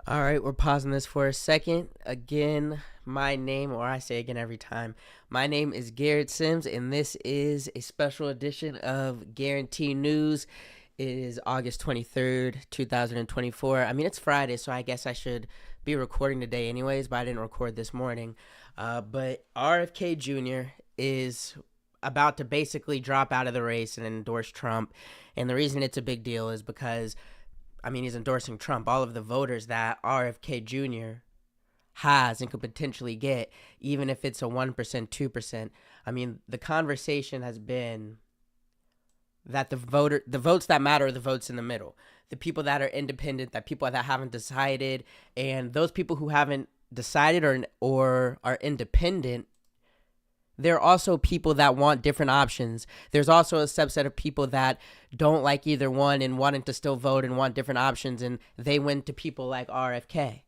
All right, we're pausing this for a second. Again, my name, or I say again every time, my name is Garrett Sims, and this is a special edition of Guarantee News. It is August 23rd, 2024. I mean, it's Friday, so I guess I should be recording today anyways, but I didn't record this morning. But RFK Jr. is about to basically drop out of the race and endorse Trump. And the reason it's a big deal is because he's endorsing Trump. All of the voters that RFK Jr. has and could potentially get, even if it's a 1%, 2%. The conversation has been that the votes that matter are the votes in the middle. The people that are independent, that people that haven't decided, and those people who haven't decided or are independent, there are also people that want different options. There's also a subset of people that don't like either one and wanting to still vote and want different options, and they went to people like RFK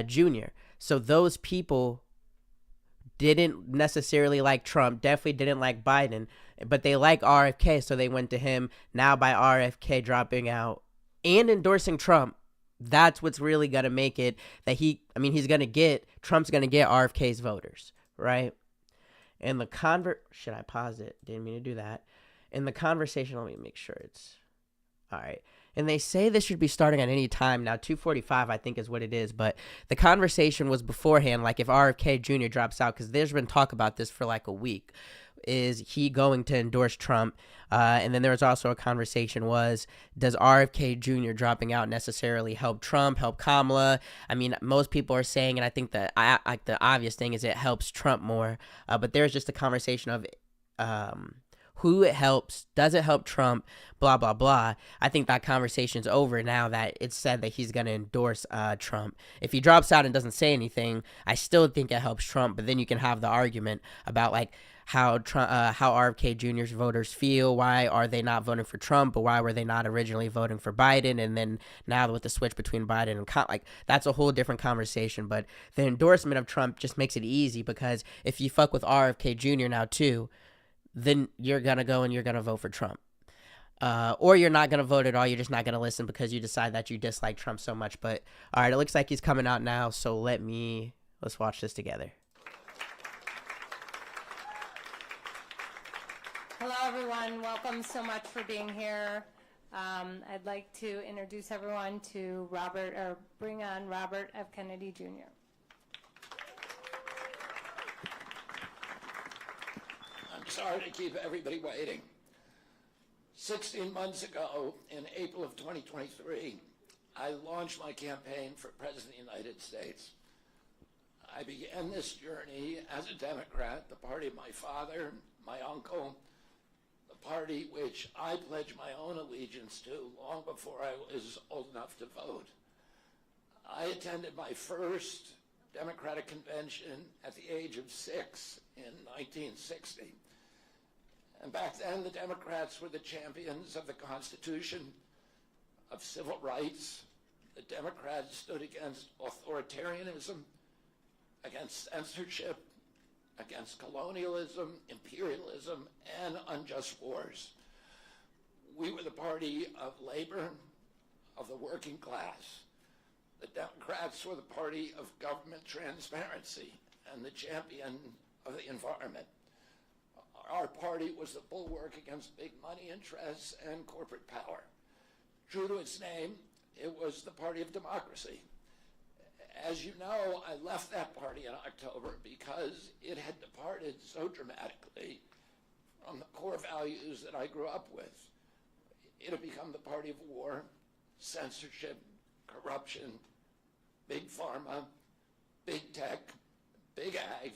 Jr. So those people didn't necessarily like Trump, definitely didn't like Biden, but they like RFK, so they went to him. Now by RFK dropping out and endorsing Trump, that's what's really going to make it that Trump's going to get RFK's voters, right? And should I pause it? Didn't mean to do that. In the conversation, let me make sure it's all right. And they say this should be starting at any time now. 2:45, I think, is what it is. But the conversation was beforehand, like if RFK Jr. drops out, because there's been talk about this for like a week. Is he going to endorse Trump? And then there was also a conversation does RFK Jr. dropping out necessarily help Trump, help Kamala? Most people are saying, and I think the obvious thing is it helps Trump more. But there's just a conversation of who it helps, does it help Trump, blah, blah, blah. I think that conversation's over now that it's said that he's going to endorse Trump. If he drops out and doesn't say anything, I still think it helps Trump, but then you can have the argument about like how RFK Jr.'s voters feel. Why are they not voting for Trump, but why were they not originally voting for Biden? And then now with the switch between Biden and that's a whole different conversation. But the endorsement of Trump just makes it easy because if you fuck with RFK Jr. now too, then you're going to go and you're going to vote for Trump. Or you're not going to vote at all. You're just not going to listen because you decide that you dislike Trump so much. But all right, it looks like he's coming out now. So let's watch this together. Hello, everyone. Welcome so much for being here. I'd like to introduce everyone to bring on Robert F. Kennedy Jr. I'm sorry to keep everybody waiting. 16 months ago, in April of 2023, I launched my campaign for President of the United States. I began this journey as a Democrat, the party of my father, my uncle, the party which I pledged my own allegiance to long before I was old enough to vote. I attended my first Democratic convention at the age of 6 in 1960. And back then, the Democrats were the champions of the Constitution, of civil rights. The Democrats stood against authoritarianism, against censorship, against colonialism, imperialism, and unjust wars. We were the party of labor, of the working class. The Democrats were the party of government transparency and the champion of the environment. Our party was the bulwark against big money interests and corporate power. True to its name, it was the party of democracy. As you know, I left that party in October because it had departed so dramatically from the core values that I grew up with. It had become the party of war, censorship, corruption, big pharma, big tech, big ag,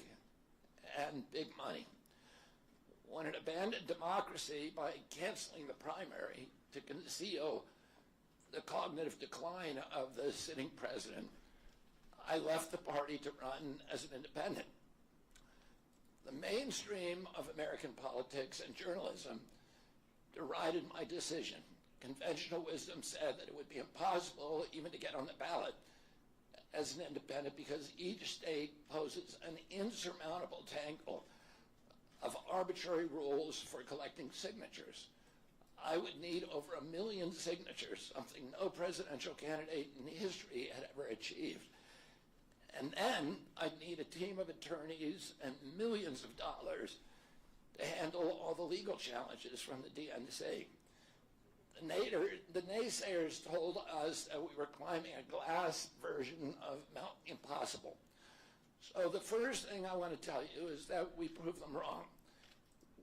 and big money. When it abandoned democracy by canceling the primary to conceal the cognitive decline of the sitting president, I left the party to run as an independent. The mainstream of American politics and journalism derided my decision. Conventional wisdom said that it would be impossible even to get on the ballot as an independent because each state poses an insurmountable tangle of arbitrary rules for collecting signatures. I would need over 1 million signatures, something no presidential candidate in history had ever achieved. And then I'd need a team of attorneys and millions of dollars to handle all the legal challenges from the DNC. The naysayers told us that we were climbing a glass version of Mount Impossible. So the first thing I want to tell you is that we proved them wrong.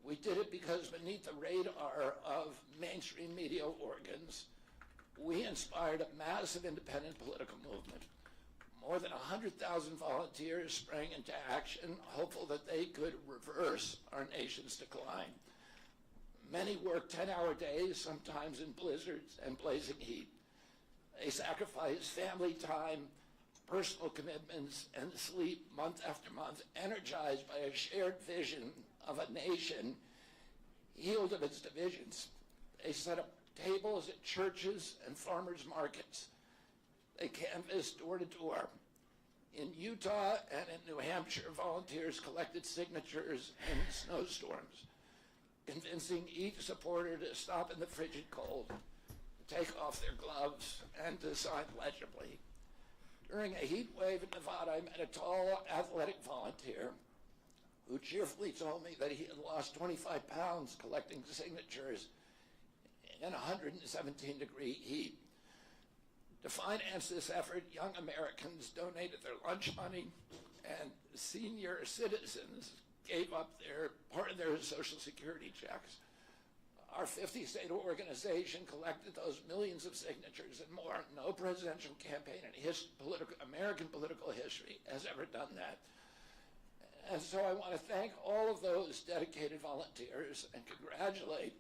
We did it because beneath the radar of mainstream media organs, we inspired a massive independent political movement. More than 100,000 volunteers sprang into action, hopeful that they could reverse our nation's decline. Many worked 10-hour days, sometimes in blizzards and blazing heat. They sacrificed family time, personal commitments, and sleep month after month, energized by a shared vision of a nation healed of its divisions. They set up tables at churches and farmers' markets. They canvassed door to door. In Utah and in New Hampshire, volunteers collected signatures in snowstorms, convincing each supporter to stop in the frigid cold, to take off their gloves, and to sign legibly. During a heat wave in Nevada, I met a tall, athletic volunteer who cheerfully told me that he had lost 25 pounds collecting signatures in 117-degree heat. To finance this effort, young Americans donated their lunch money, and senior citizens gave up part of their Social Security checks. Our 50-state organization collected those millions of signatures and more. No presidential campaign in American political history has ever done that. And so I want to thank all of those dedicated volunteers and congratulate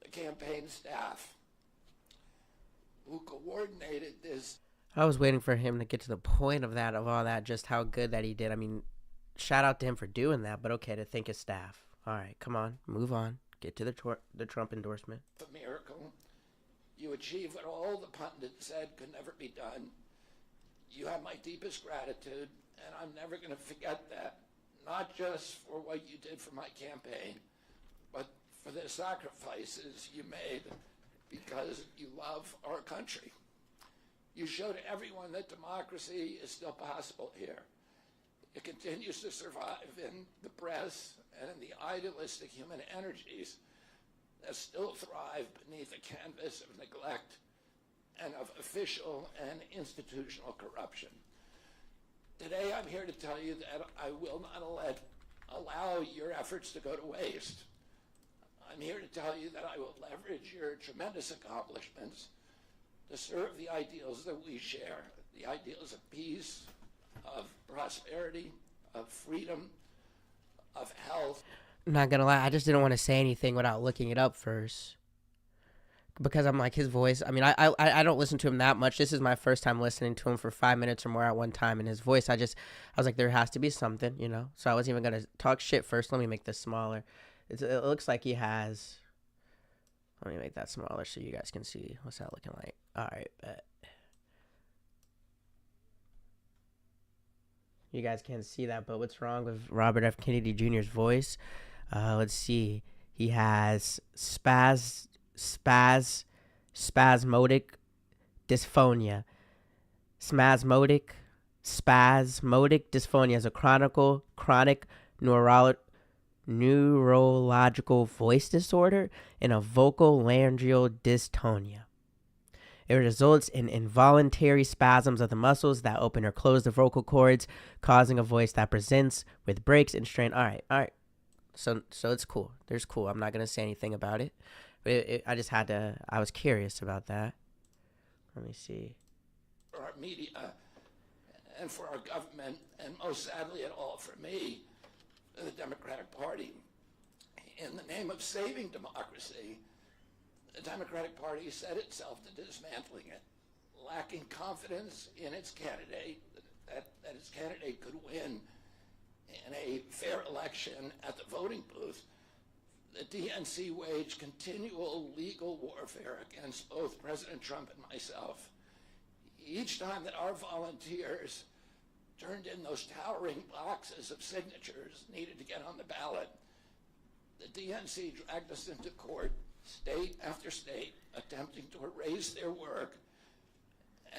the campaign staff who coordinated this. I was waiting for him to get to the point of all that, just how good that he did. I mean, shout out to him for doing that, but okay, to thank his staff. All right, come on, move on. Get to the Trump endorsement. A miracle. You achieved what all the pundits said could never be done. You have my deepest gratitude, and I'm never going to forget that, not just for what you did for my campaign, but for the sacrifices you made because you love our country. You showed everyone that democracy is still possible here. It continues to survive in the press and in the idealistic human energies that still thrive beneath the canvas of neglect and of official and institutional corruption. Today, I'm here to tell you that I will not allow your efforts to go to waste. I'm here to tell you that I will leverage your tremendous accomplishments to serve the ideals that we share, the ideals of peace, of prosperity, of freedom, of health. I'm not gonna lie, I just didn't want to say anything without looking it up first, because I'm like, his voice, I mean, I don't listen to him that much. This is my first time listening to him for 5 minutes or more at one time, and his voice, I was like, there has to be something, you know? So I wasn't even gonna talk shit first. Let me make this smaller. It looks like he has, let me make that smaller so you guys can see what's that looking like. All right, bet. You guys can't see that, but what's wrong with Robert F. Kennedy Jr.'s voice? Let's see. He has spasmodic dysphonia. Spasmodic dysphonia is a chronic neurological voice disorder and a vocal laryngeal dystonia. It results in involuntary spasms of the muscles that open or close the vocal cords, causing a voice that presents with breaks and strain. All right. So it's cool. There's cool. I'm not going to say anything about it. But I was curious about that. Let me see. For our media and for our government, and most sadly at all for me, the Democratic Party. In the name of saving democracy, the Democratic Party set itself to dismantling it, lacking confidence in its candidate, that its candidate could win in a fair election at the voting booth. The DNC waged continual legal warfare against both President Trump and myself. Each time that our volunteers turned in those towering boxes of signatures needed to get on the ballot, the DNC dragged us into court state after state attempting to erase their work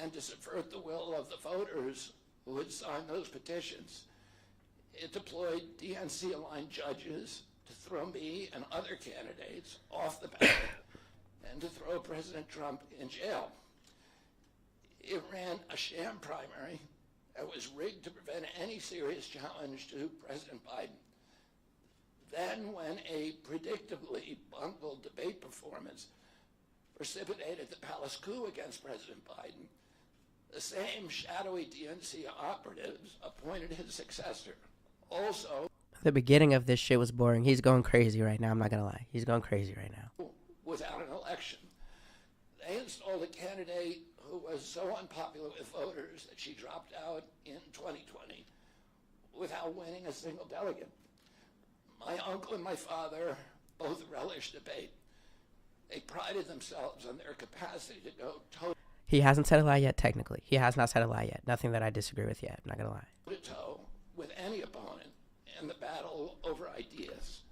and to subvert the will of the voters who had signed those petitions. It deployed DNC-aligned judges to throw me and other candidates off the ballot and to throw President Trump in jail. It ran a sham primary that was rigged to prevent any serious challenge to President Biden. Then, when a predictably bungled debate performance precipitated the palace coup against President Biden, the same shadowy DNC operatives appointed his successor. Also, The beginning of this shit was boring. He's going crazy right now. I'm not gonna lie. He's going crazy right now. without an election, they installed a candidate who was so unpopular with voters that she dropped out in 2020 without winning a single delegate. My uncle and my father both relished debate. They prided themselves on their capacity to go toe He hasn't said a lie yet, technically. He has not said a lie yet. Nothing that I disagree with yet. I'm not gonna lie. to toe with any opponent in the battle over ideas.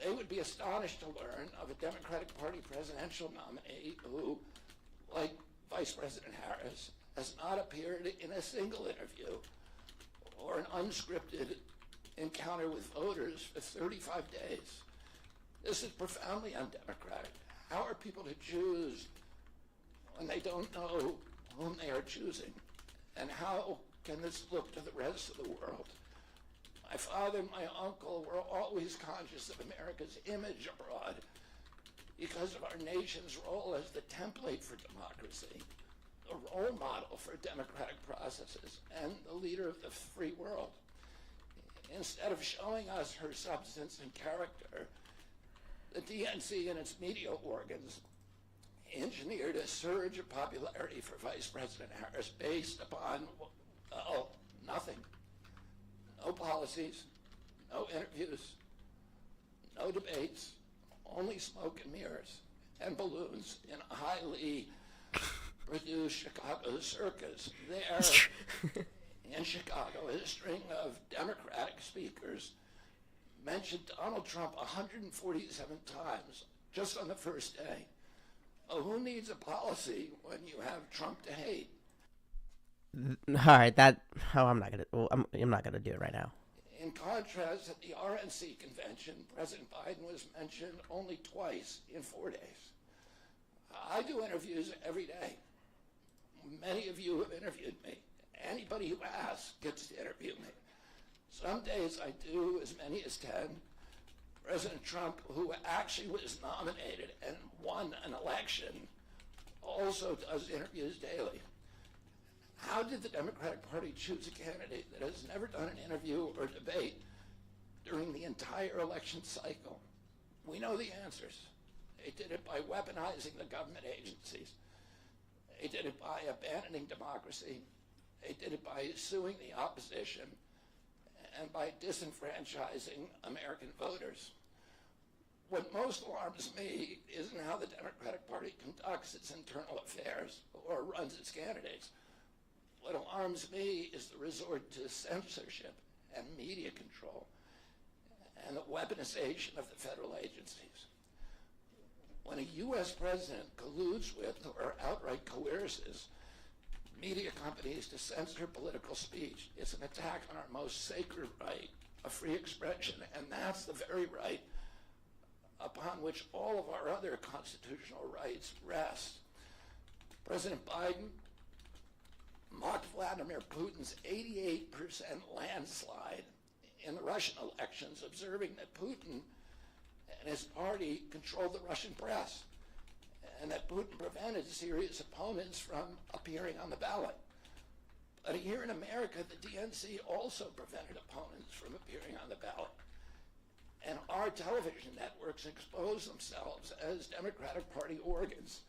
They would be astonished to learn of a Democratic Party presidential nominee who, like Vice President Harris, has not appeared in a single interview or an unscripted encounter with voters for 35 days. This is profoundly undemocratic. How are people to choose when they don't know whom they are choosing? And how can this look to the rest of the world? My father and my uncle were always conscious of America's image abroad because of our nation's role as the template for democracy, the role model for democratic processes, and the leader of the free world. Instead of showing us her substance and character, the DNC and its media organs engineered a surge of popularity for Vice President Harris based upon, well, nothing. No policies, no interviews, no debates, only smoke and mirrors and balloons in a highly produced Chicago circus. There in Chicago, a string of Democratic speakers mentioned Donald Trump 147 times just on the first day. Oh, who needs a policy when you have Trump to hate? All right, that. Oh, I'm not gonna. Well, I'm not gonna do it right now. In contrast, at the RNC convention, President Biden was mentioned only twice in 4 days. I do interviews every day. Many of you have interviewed me. Anybody who asks gets to interview me. Some days I do as many as 10. President Trump, who actually was nominated and won an election, also does interviews daily. How did the Democratic Party choose a candidate that has never done an interview or debate during the entire election cycle? We know the answers. They did it by weaponizing the government agencies. They did it by abandoning democracy. They did it by suing the opposition and by disenfranchising American voters. What most alarms me isn't how the Democratic Party conducts its internal affairs or runs its candidates. What alarms me is the resort to censorship and media control and the weaponization of the federal agencies. When a U.S. president colludes with or outright coerces media companies to censor political speech, it's an attack on our most sacred right of free expression, and that's the very right upon which all of our other constitutional rights rest. President Biden mocked Vladimir Putin's 88% landslide in the Russian elections, observing that Putin and his party controlled the Russian press and that Putin prevented serious opponents from appearing on the ballot. But here in America, the DNC also prevented opponents from appearing on the ballot. And our television networks expose themselves as Democratic Party organs.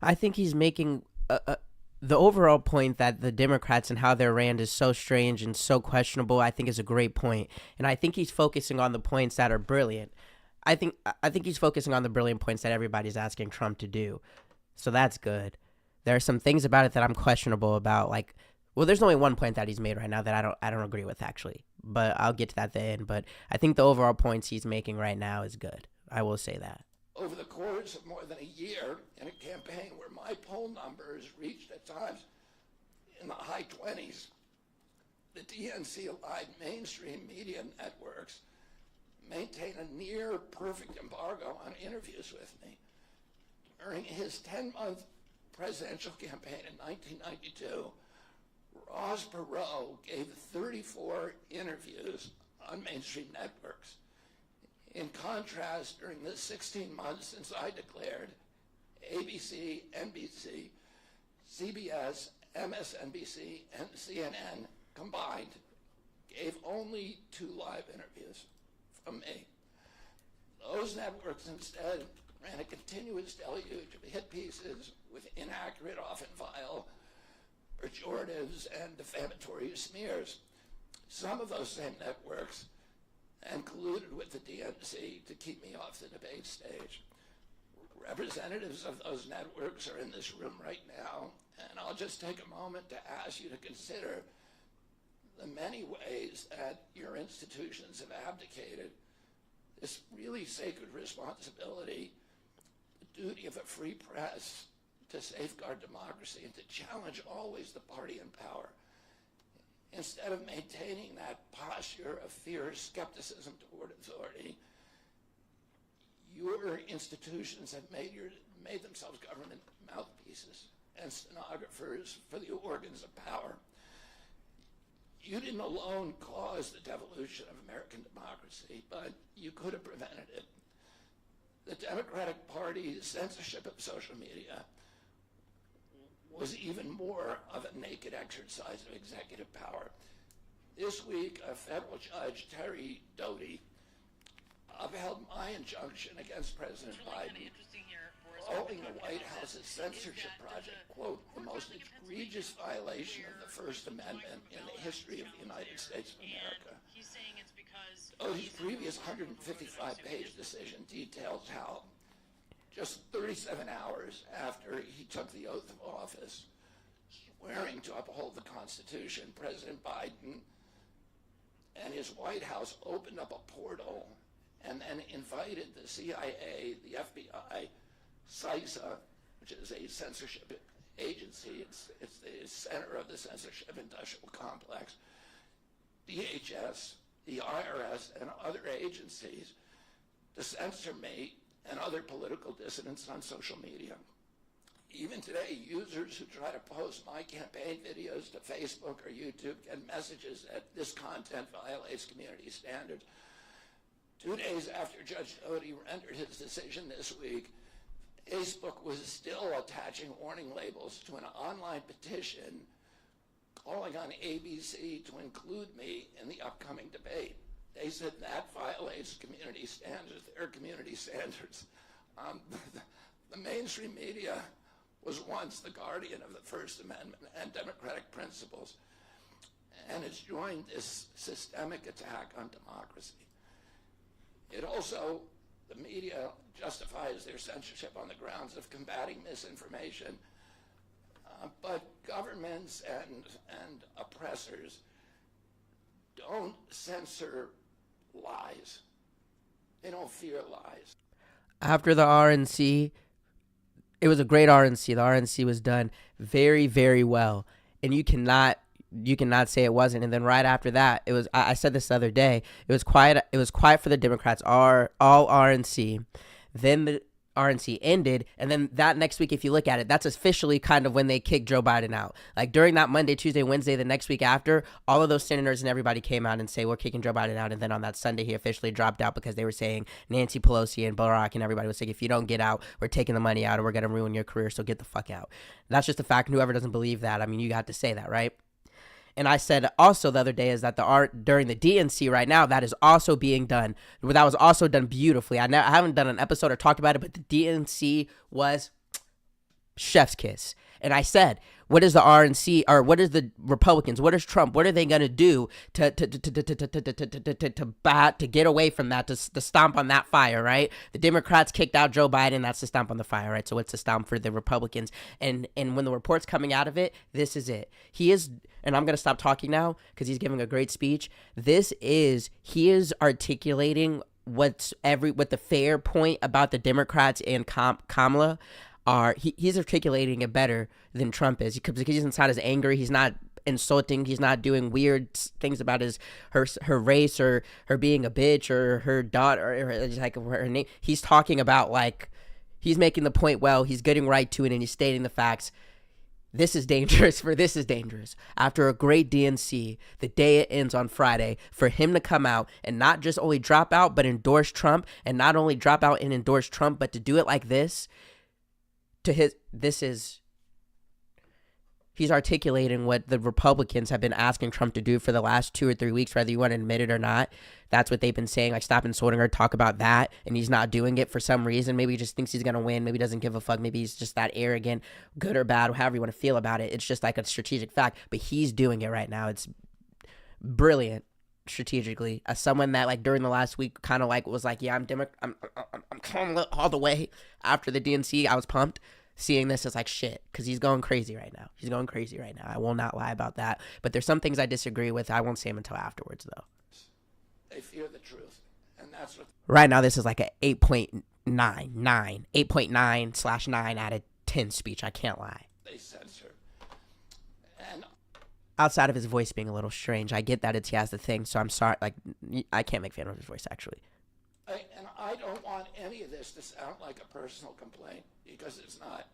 I think he's making the overall point that the Democrats and how they're ran is so strange and so questionable. I think is a great point, and I think he's focusing on the points that are brilliant. I think he's focusing on the brilliant points that everybody's asking Trump to do, so that's good. There are some things about it that I'm questionable about, like, well, there's only one point that he's made right now that I don't agree with actually, but I'll get to that at the end. But I think the overall points he's making right now is good. I will say that. Over the course of more than a year, in a campaign where my poll numbers reached at times in the high 20s, the DNC-aligned mainstream media networks maintain a near perfect embargo on interviews with me. During his 10-month presidential campaign in 1992, Ross Perot gave 34 interviews on mainstream networks. In contrast, during the 16 months since I declared, ABC, NBC, CBS, MSNBC, and CNN combined gave only 2 live interviews from me. Those networks instead ran a continuous deluge of hit pieces with inaccurate, often vile, pejoratives and defamatory smears. Some of those same networks and colluded with the DNC to keep me off the debate stage. Representatives of those networks are in this room right now, and I'll just take a moment to ask you to consider the many ways that your institutions have abdicated this really sacred responsibility, the duty of a free press to safeguard democracy and to challenge always the party in power. Instead of maintaining that posture of fear, skepticism toward authority, your institutions have made themselves government mouthpieces and stenographers for the organs of power. You didn't alone cause the devolution of American democracy, but you could have prevented it. The Democratic Party's censorship of social media was even more of a naked exercise of executive power. This week, a federal judge, Terry Doty, upheld my injunction against President Biden, calling the White House's censorship project, quote, the most egregious violation of the First Amendment in the history of the United States of America. Doty's previous 155-page decision details how just 37 hours after he took the oath of office, swearing to uphold the Constitution, President Biden and his White House opened up a portal and then invited the CIA, the FBI, CISA, which is a censorship agency, it's the center of the censorship industrial complex, DHS, the IRS, and other agencies to censor me and other political dissidents on social media. Even today, users who try to post my campaign videos to Facebook or YouTube get messages that this content violates community standards. 2 days after Judge Doty rendered his decision this week, Facebook was still attaching warning labels to an online petition calling on ABC to include me in the upcoming debate. They said that violates community standards, their community standards. The mainstream media was once the guardian of the First Amendment and democratic principles, and it's joined this systemic attack on democracy. It also, the media justifies their censorship on the grounds of combating misinformation, but governments and oppressors don't censor lies. They don't fear lies. After the RNC, it was a great RNC. The RNC was done very, very well, and you cannot say it wasn't. And then right after that, it was. I said this the other day. It was quiet. It was quiet for the Democrats. All RNC. Then the RNC ended, and then that next week, if you look at it, that's officially kind of when they kicked Joe Biden out. Like during that Monday, Tuesday, Wednesday, the next week after, all of those senators and everybody came out and say we're kicking Joe Biden out. And then on that Sunday, he officially dropped out because they were saying Nancy Pelosi and Barack and everybody was saying, if you don't get out, we're taking the money out or we're gonna ruin your career. So get the fuck out. That's just a fact. And whoever doesn't believe that, I mean, you got to say that, right? And I said also the other day is that during the DNC right now, that is also being done. That was also done beautifully. I haven't done an episode or talked about it, but the DNC was chef's kiss. And I said, what is the RNC, or what is the Republicans, what is Trump, what are they going to do to get away from that, to stomp on that fire, right? The Democrats kicked out Joe Biden, that's to stomp on the fire, right? So it's a stomp for the Republicans. And when the report's coming out of it, this is it. He is, and I'm going to stop talking now because he's giving a great speech. He is articulating what the fair point about the Democrats and Kamala are. He's articulating it better than Trump is, because he's inside his anger. He's not insulting. He's not doing weird things about her race or her being a bitch or her daughter or like her name. He's talking about, like, he's making the point well. He's getting right to it, and he's stating the facts. This is dangerous. This is dangerous. After a great DNC, the day it ends on Friday, for him to come out and not just only drop out, but endorse Trump, and not only drop out and endorse Trump, but to do it like this, he's articulating what the Republicans have been asking Trump to do for the last 2 or 3 weeks, whether you want to admit it or not. That's what they've been saying, like, stop insulting her, talk about that, and he's not doing it for some reason. Maybe he just thinks he's going to win. Maybe he doesn't give a fuck. Maybe he's just that arrogant, good or bad, however you want to feel about it. It's just like a strategic fact, but he's doing it right now. It's brilliant strategically. As someone that, like, during the last week kind of like was like, yeah, I'm calling all the way after the DNC, I was pumped. Seeing this is like shit, because he's going crazy right now. I will not lie about that. But there's some things I disagree with. I won't say them until afterwards, though. They fear the truth, and that's what. Right now, this is like an 8.9/9 out of 10 speech. I can't lie. They censor. And Outside of his voice being a little strange, I get that he has the thing, so I'm sorry. Like, I can't make fun of his voice, actually. and I don't want any of this to sound like a personal complaint, because it's not.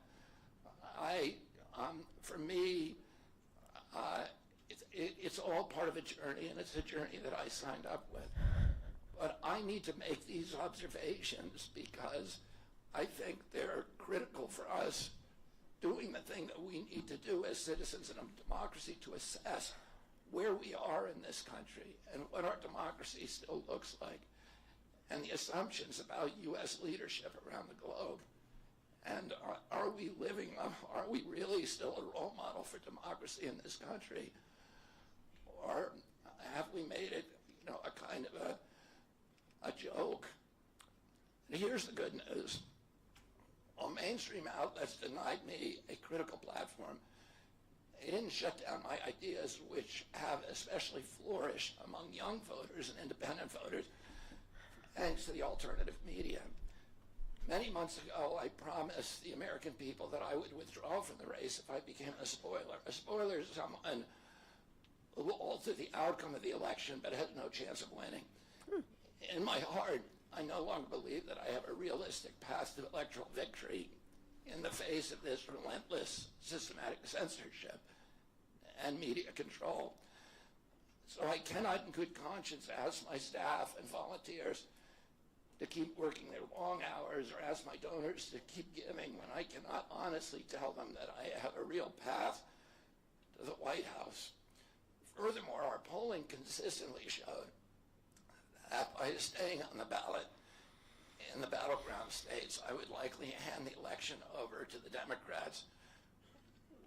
For me, it's all part of a journey, and it's a journey that I signed up with. But I need to make these observations because I think they're critical for us doing the thing that we need to do as citizens in a democracy to assess where we are in this country and what our democracy still looks like, and the assumptions about U.S. leadership around the globe. And are we really still a role model for democracy in this country? Or have we made it, a kind of a joke? And here's the good news. While mainstream outlets denied me a critical platform, they didn't shut down my ideas, which have especially flourished among young voters and independent voters, thanks to the alternative media. Many months ago, I promised the American people that I would withdraw from the race if I became a spoiler. A spoiler is someone who will alter the outcome of the election but has no chance of winning. In my heart, I no longer believe that I have a realistic path to electoral victory in the face of this relentless, systematic censorship and media control. So I cannot in good conscience ask my staff and volunteers to keep working their long hours or ask my donors to keep giving when I cannot honestly tell them that I have a real path to the White House. Furthermore, our polling consistently showed that by staying on the ballot in the battleground states, I would likely hand the election over to the Democrats,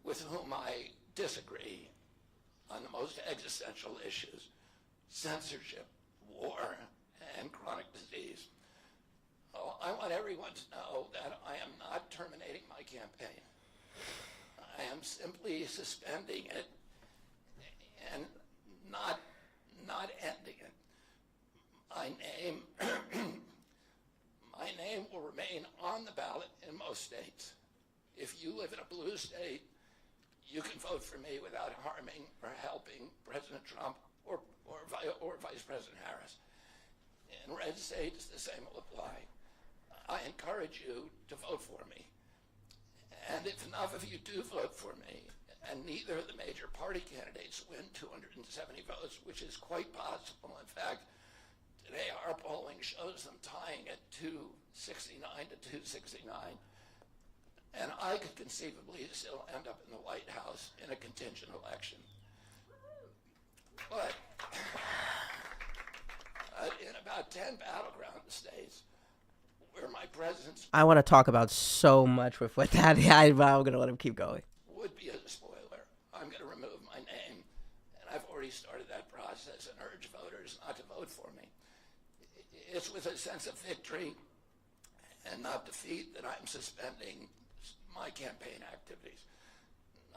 with whom I disagree on the most existential issues: censorship, war, and chronic disease. Oh, I want everyone to know that I am not terminating my campaign. I am simply suspending it and not ending it. My name will remain on the ballot in most states. If you live in a blue state, you can vote for me without harming or helping President Trump or Vice President Harris. In red states, the same will apply. I encourage you to vote for me. And if enough of you do vote for me, and neither of the major party candidates win 270 votes, which is quite possible. In fact, today our polling shows them tying at 269 to 269. And I could conceivably still end up in the White House in a contingent election. But in about 10 battleground states where my presence I want to talk about so much with what that. I'm going to let him keep going. would be a spoiler, I'm going to remove my name, and I've already started that process and urge voters not to vote for me. It's with a sense of victory and not defeat that I'm suspending my campaign activities.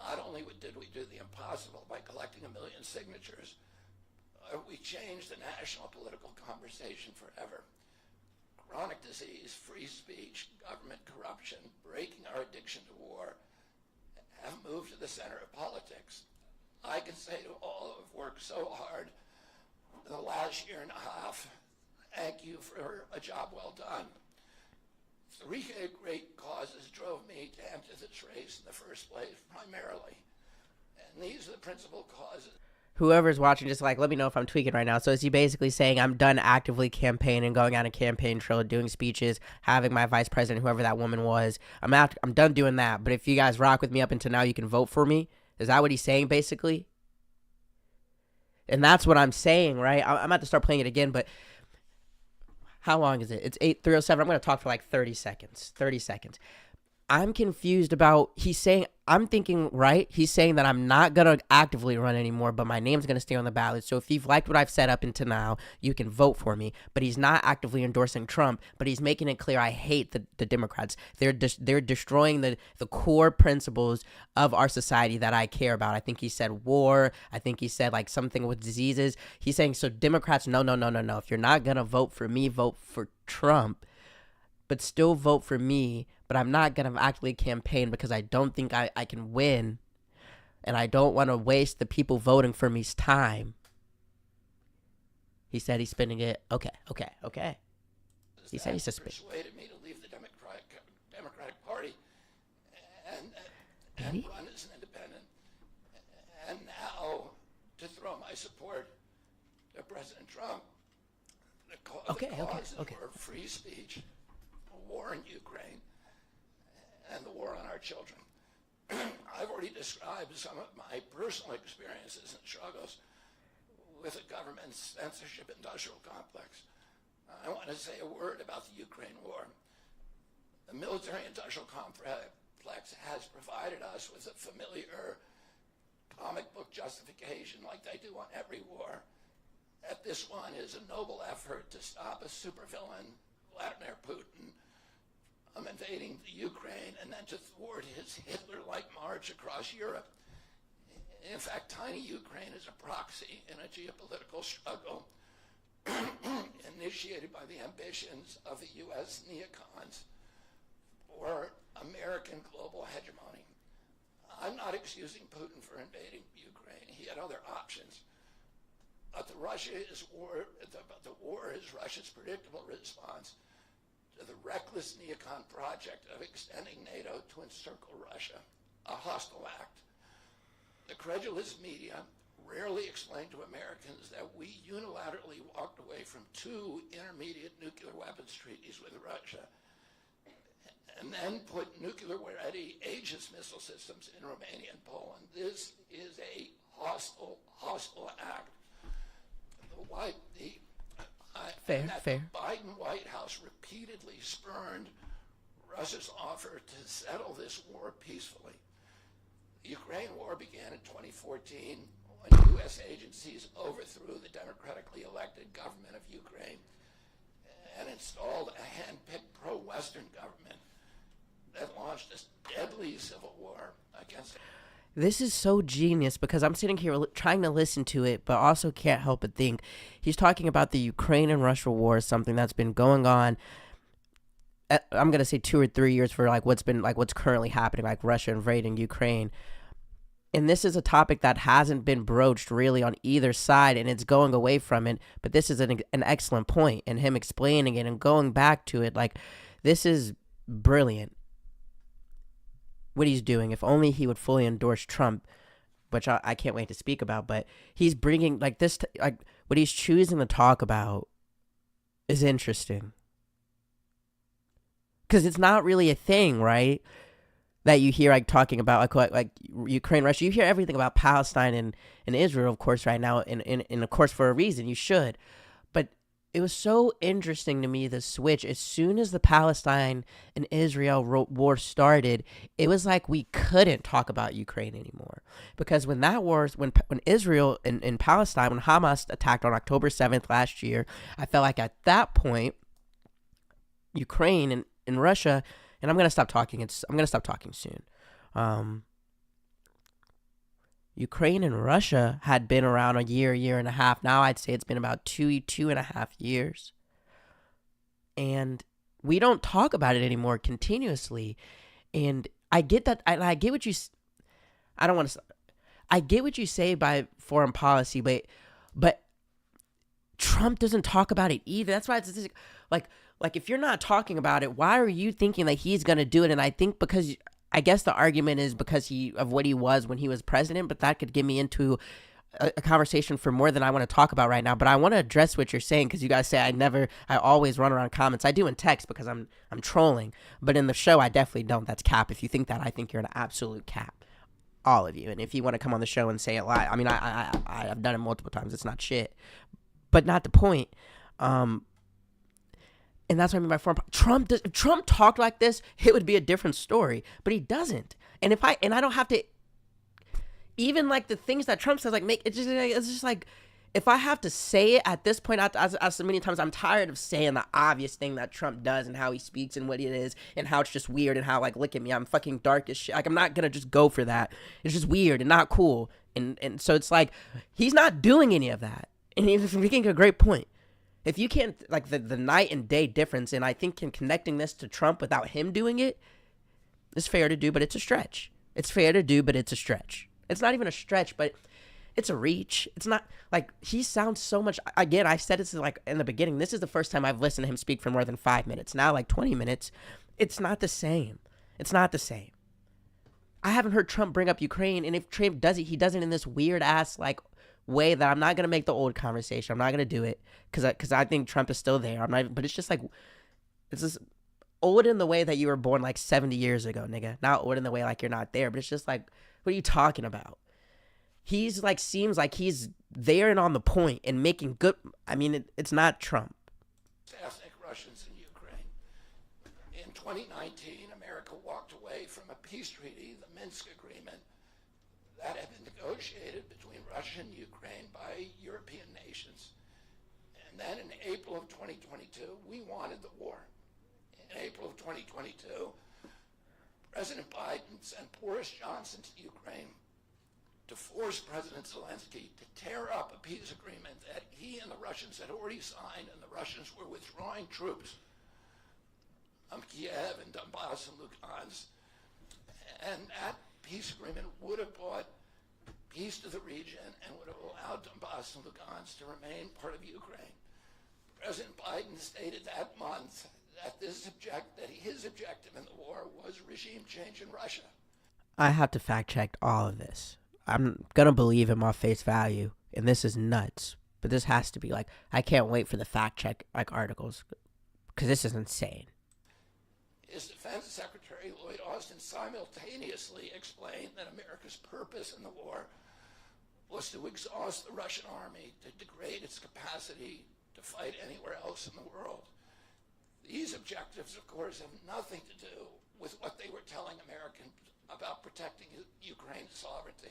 Not only did we do the impossible by collecting 1 million signatures, we changed the national political conversation forever. chronic disease, free speech, government corruption, breaking our addiction to war, have moved to the center of politics. I can say to all who have worked so hard in the last year and a half, thank you for a job well done. Three great causes drove me to enter this race in the first place, primarily. And these are the principal causes. Whoever's watching, just like, let me know if I'm tweaking right now. So is he basically saying I'm done actively campaigning, going on a campaign trail, doing speeches, having my vice president, whoever that woman was, I'm done doing that. But if you guys rock with me up until now, you can vote for me. Is that what he's saying, basically? And that's what I'm saying, right? I'm about to start playing it again, but how long is it? It's 8:3:07. I'm going to talk for like 30 seconds. 30 seconds. I'm confused about, he's saying, I'm thinking, right? He's saying that I'm not going to actively run anymore, but my name's going to stay on the ballot. So if you've liked what I've set up until now, you can vote for me. But he's not actively endorsing Trump, but he's making it clear I hate the Democrats. They're destroying the core principles of our society that I care about. I think he said war. I think he said like something with diseases. He's saying, so Democrats, no. If you're not going to vote for me, vote for Trump. But still vote for me, but I'm not going to actively campaign because I don't think I can win, and I don't want to waste the people voting for me's time. He said he's spending it. Okay. He said he's suspending. Persuaded me to leave the Democratic Party and run as an independent, and now to throw my support to President Trump. The cause for free speech, war in Ukraine, and the war on our children. I've already described some of my personal experiences and struggles with the government's censorship industrial complex. I want to say a word about the Ukraine war. The military industrial complex has provided us with a familiar comic book justification like they do on every war. That this one is a noble effort to stop a supervillain, Vladimir Putin, invading the Ukraine and then to thwart his Hitler-like march across Europe. In fact, tiny Ukraine is a proxy in a geopolitical struggle initiated by the ambitions of the U.S. neocons for American global hegemony. I'm not excusing Putin for invading Ukraine. He had other options. But the war is Russia's predictable response to the reckless neocon project of extending NATO to encircle Russia, a hostile act. The credulous media rarely explain to Americans that we unilaterally walked away from 2 intermediate nuclear weapons treaties with Russia and then put nuclear-ready Aegis missile systems in Romania and Poland. This is a hostile act. Fair. The Biden White House repeatedly spurned Russia's offer to settle this war peacefully. The Ukraine war began in 2014 when U.S. agencies overthrew the democratically elected government of Ukraine and installed a hand-picked pro-Western government that launched a deadly civil war against. This is so genius because I'm sitting here trying to listen to it, but also can't help but think he's talking about the Ukraine and Russia war, something that's been going on. I'm going to say 2 or 3 years for what's currently happening, like Russia invading Ukraine. And this is a topic that hasn't been broached really on either side, and it's going away from it. But this is an excellent point, and him explaining it and going back to it, this is brilliant. What he's doing, if only he would fully endorse Trump, which I can't wait to speak about, but he's bringing what he's choosing to talk about is interesting because it's not really a thing, right? That you hear talking about like Ukraine, Russia. You hear everything about Palestine and Israel, of course, right now, and of course for a reason. You should, but it was so interesting to me, the switch. As soon as the Palestine and Israel war started, it was like we couldn't talk about Ukraine anymore. Because when that war, when Israel and Palestine, when Hamas attacked on October 7th last year, I felt like at that point, Ukraine and Russia, and I'm going to stop talking. I'm going to stop talking soon. Ukraine and Russia had been around a year and a half. Now I'd say it's been about 2.5 years. and we don't talk about it anymore continuously. And I get that. I get what you. I don't want to. I get what you say by foreign policy, but Trump doesn't talk about it either. That's why it's like if you're not talking about it, why are you thinking that he's gonna do it? And I think because I guess the argument is because of what he was when he was president, but that could get me into a conversation for more than I want to talk about right now. But I want to address what you're saying, because you guys say I always run around comments. I do in text because I'm trolling, but in the show I definitely don't. That's cap. If you think that, I think you're an absolute cap, all of you. And if you want to come on the show and say it live, I mean, I've done it multiple times. It's not shit, but not the point. And that's what I mean by foreign. If Trump talked like this, it would be a different story. But he doesn't. And I don't have to. Even like the things that Trump says, like it's just like, if I have to say it at this point, as so many times, I'm tired of saying the obvious thing that Trump does and how he speaks and what it is and how it's just weird and how, like, look at me, I'm fucking dark as shit. Like, I'm not gonna just go for that. It's just weird and not cool. And so it's like, he's not doing any of that. And he's making a great point. If you can't, like, the night and day difference, and I think connecting this to Trump without him doing it is fair to do, but it's a stretch. It's fair to do, but it's a stretch. It's not even a stretch, but it's a reach. It's not, like, he sounds so much, again, I said this like in the beginning, this is the first time I've listened to him speak for more than 5 minutes. Now, like 20 minutes, it's not the same. It's not the same. I haven't heard Trump bring up Ukraine, and if Trump does it, he does it in this weird ass, like, way that I'm not going to make the old conversation. I'm not going to do it because I think Trump is still there. But it's just like, it's just old in the way that you were born like 70 years ago, nigga. Not old in the way like you're not there, but it's just like, what are you talking about? He's like, seems like he's there and on the point and making good. I mean, it's not Trump. Ethnic Russians in Ukraine. In 2019, America walked away from a peace treaty, the Minsk Agreement, that had been negotiated between Russia and Ukraine by European nations. And then in April of 2022, we wanted the war. In April of 2022, President Biden sent Boris Johnson to Ukraine to force President Zelensky to tear up a peace agreement that he and the Russians had already signed, and the Russians were withdrawing troops from Kiev and Donbass and Lugansk. And that peace agreement would have brought peace to the region and would have allowed Donbass and Lugansk to remain part of Ukraine. President Biden stated that month that his objective in the war was regime change in Russia. I have to fact check all of this. I'm gonna believe him off face value, and this is nuts. But this has to be like, I can't wait for the fact check like articles, because this is insane. His Defense Secretary Lloyd Austin simultaneously explained that America's purpose in the war was to exhaust the Russian army, to degrade its capacity to fight anywhere else in the world. These objectives, of course, have nothing to do with what they were telling Americans about protecting Ukraine's sovereignty.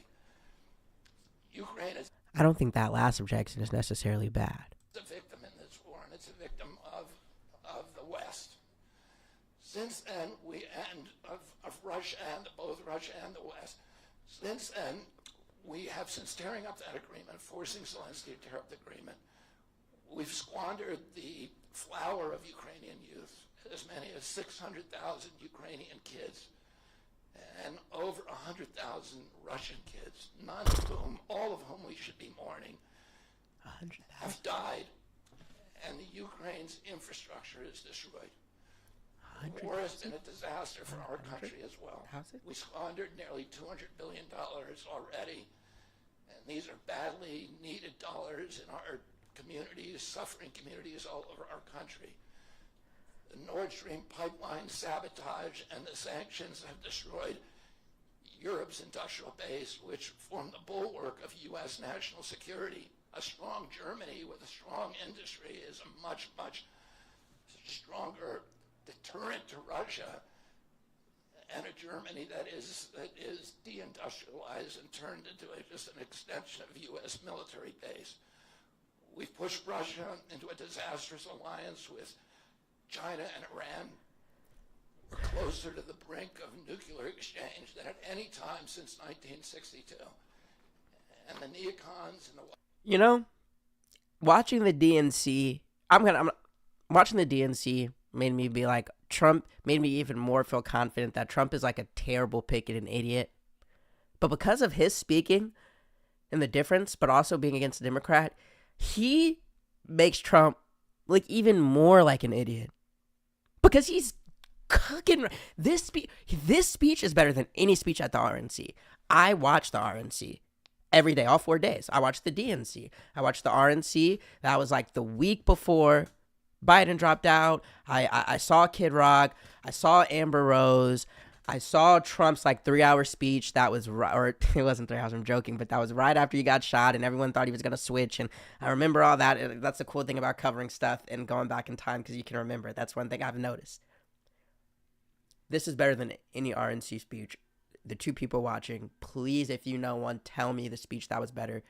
Ukraine is I don't think that last objection is necessarily bad. a victim in this war, and it's a victim of the West. Since then, of Russia and both Russia and the West. Since then, we have, since tearing up that agreement, forcing Zelensky to tear up the agreement, we've squandered the flower of Ukrainian youth, as many as 600,000 Ukrainian kids, and over 100,000 Russian kids, none of whom, all of whom we should be mourning, have died, and the Ukraine's infrastructure is destroyed. The war has been a disaster for our country as well. We squandered nearly $200 billion already, and these are badly needed dollars in our communities, suffering communities all over our country. The Nord Stream pipeline sabotage and the sanctions have destroyed Europe's industrial base, which formed the bulwark of U.S. national security. A strong Germany with a strong industry is a much, much stronger deterrent to Russia, and a Germany that is deindustrialized and turned into just an extension of U.S. military base. We've pushed Russia into a disastrous alliance with China and Iran. We're closer to the brink of nuclear exchange than at any time since 1962. And the neocons and the... You know, watching the DNC, watching the DNC made me be like, Trump made me even more feel confident that Trump is like a terrible pick and an idiot. But because of his speaking and the difference, but also being against a Democrat, he makes Trump like even more like an idiot. Because he's cooking. This speech is better than any speech at the RNC. I watch the RNC every day, all 4 days. I watch the DNC. I watch the RNC. That was like the week before Biden dropped out. I saw Kid Rock. I saw Amber Rose. I saw Trump's like 3-hour speech. That was, or it wasn't 3 hours, I'm joking, but that was right after he got shot and everyone thought he was going to switch. And I remember all that. That's the cool thing about covering stuff and going back in time because you can remember it. That's one thing I've noticed. This is better than any RNC speech. The two people watching, please, if you know one, tell me the speech that was better.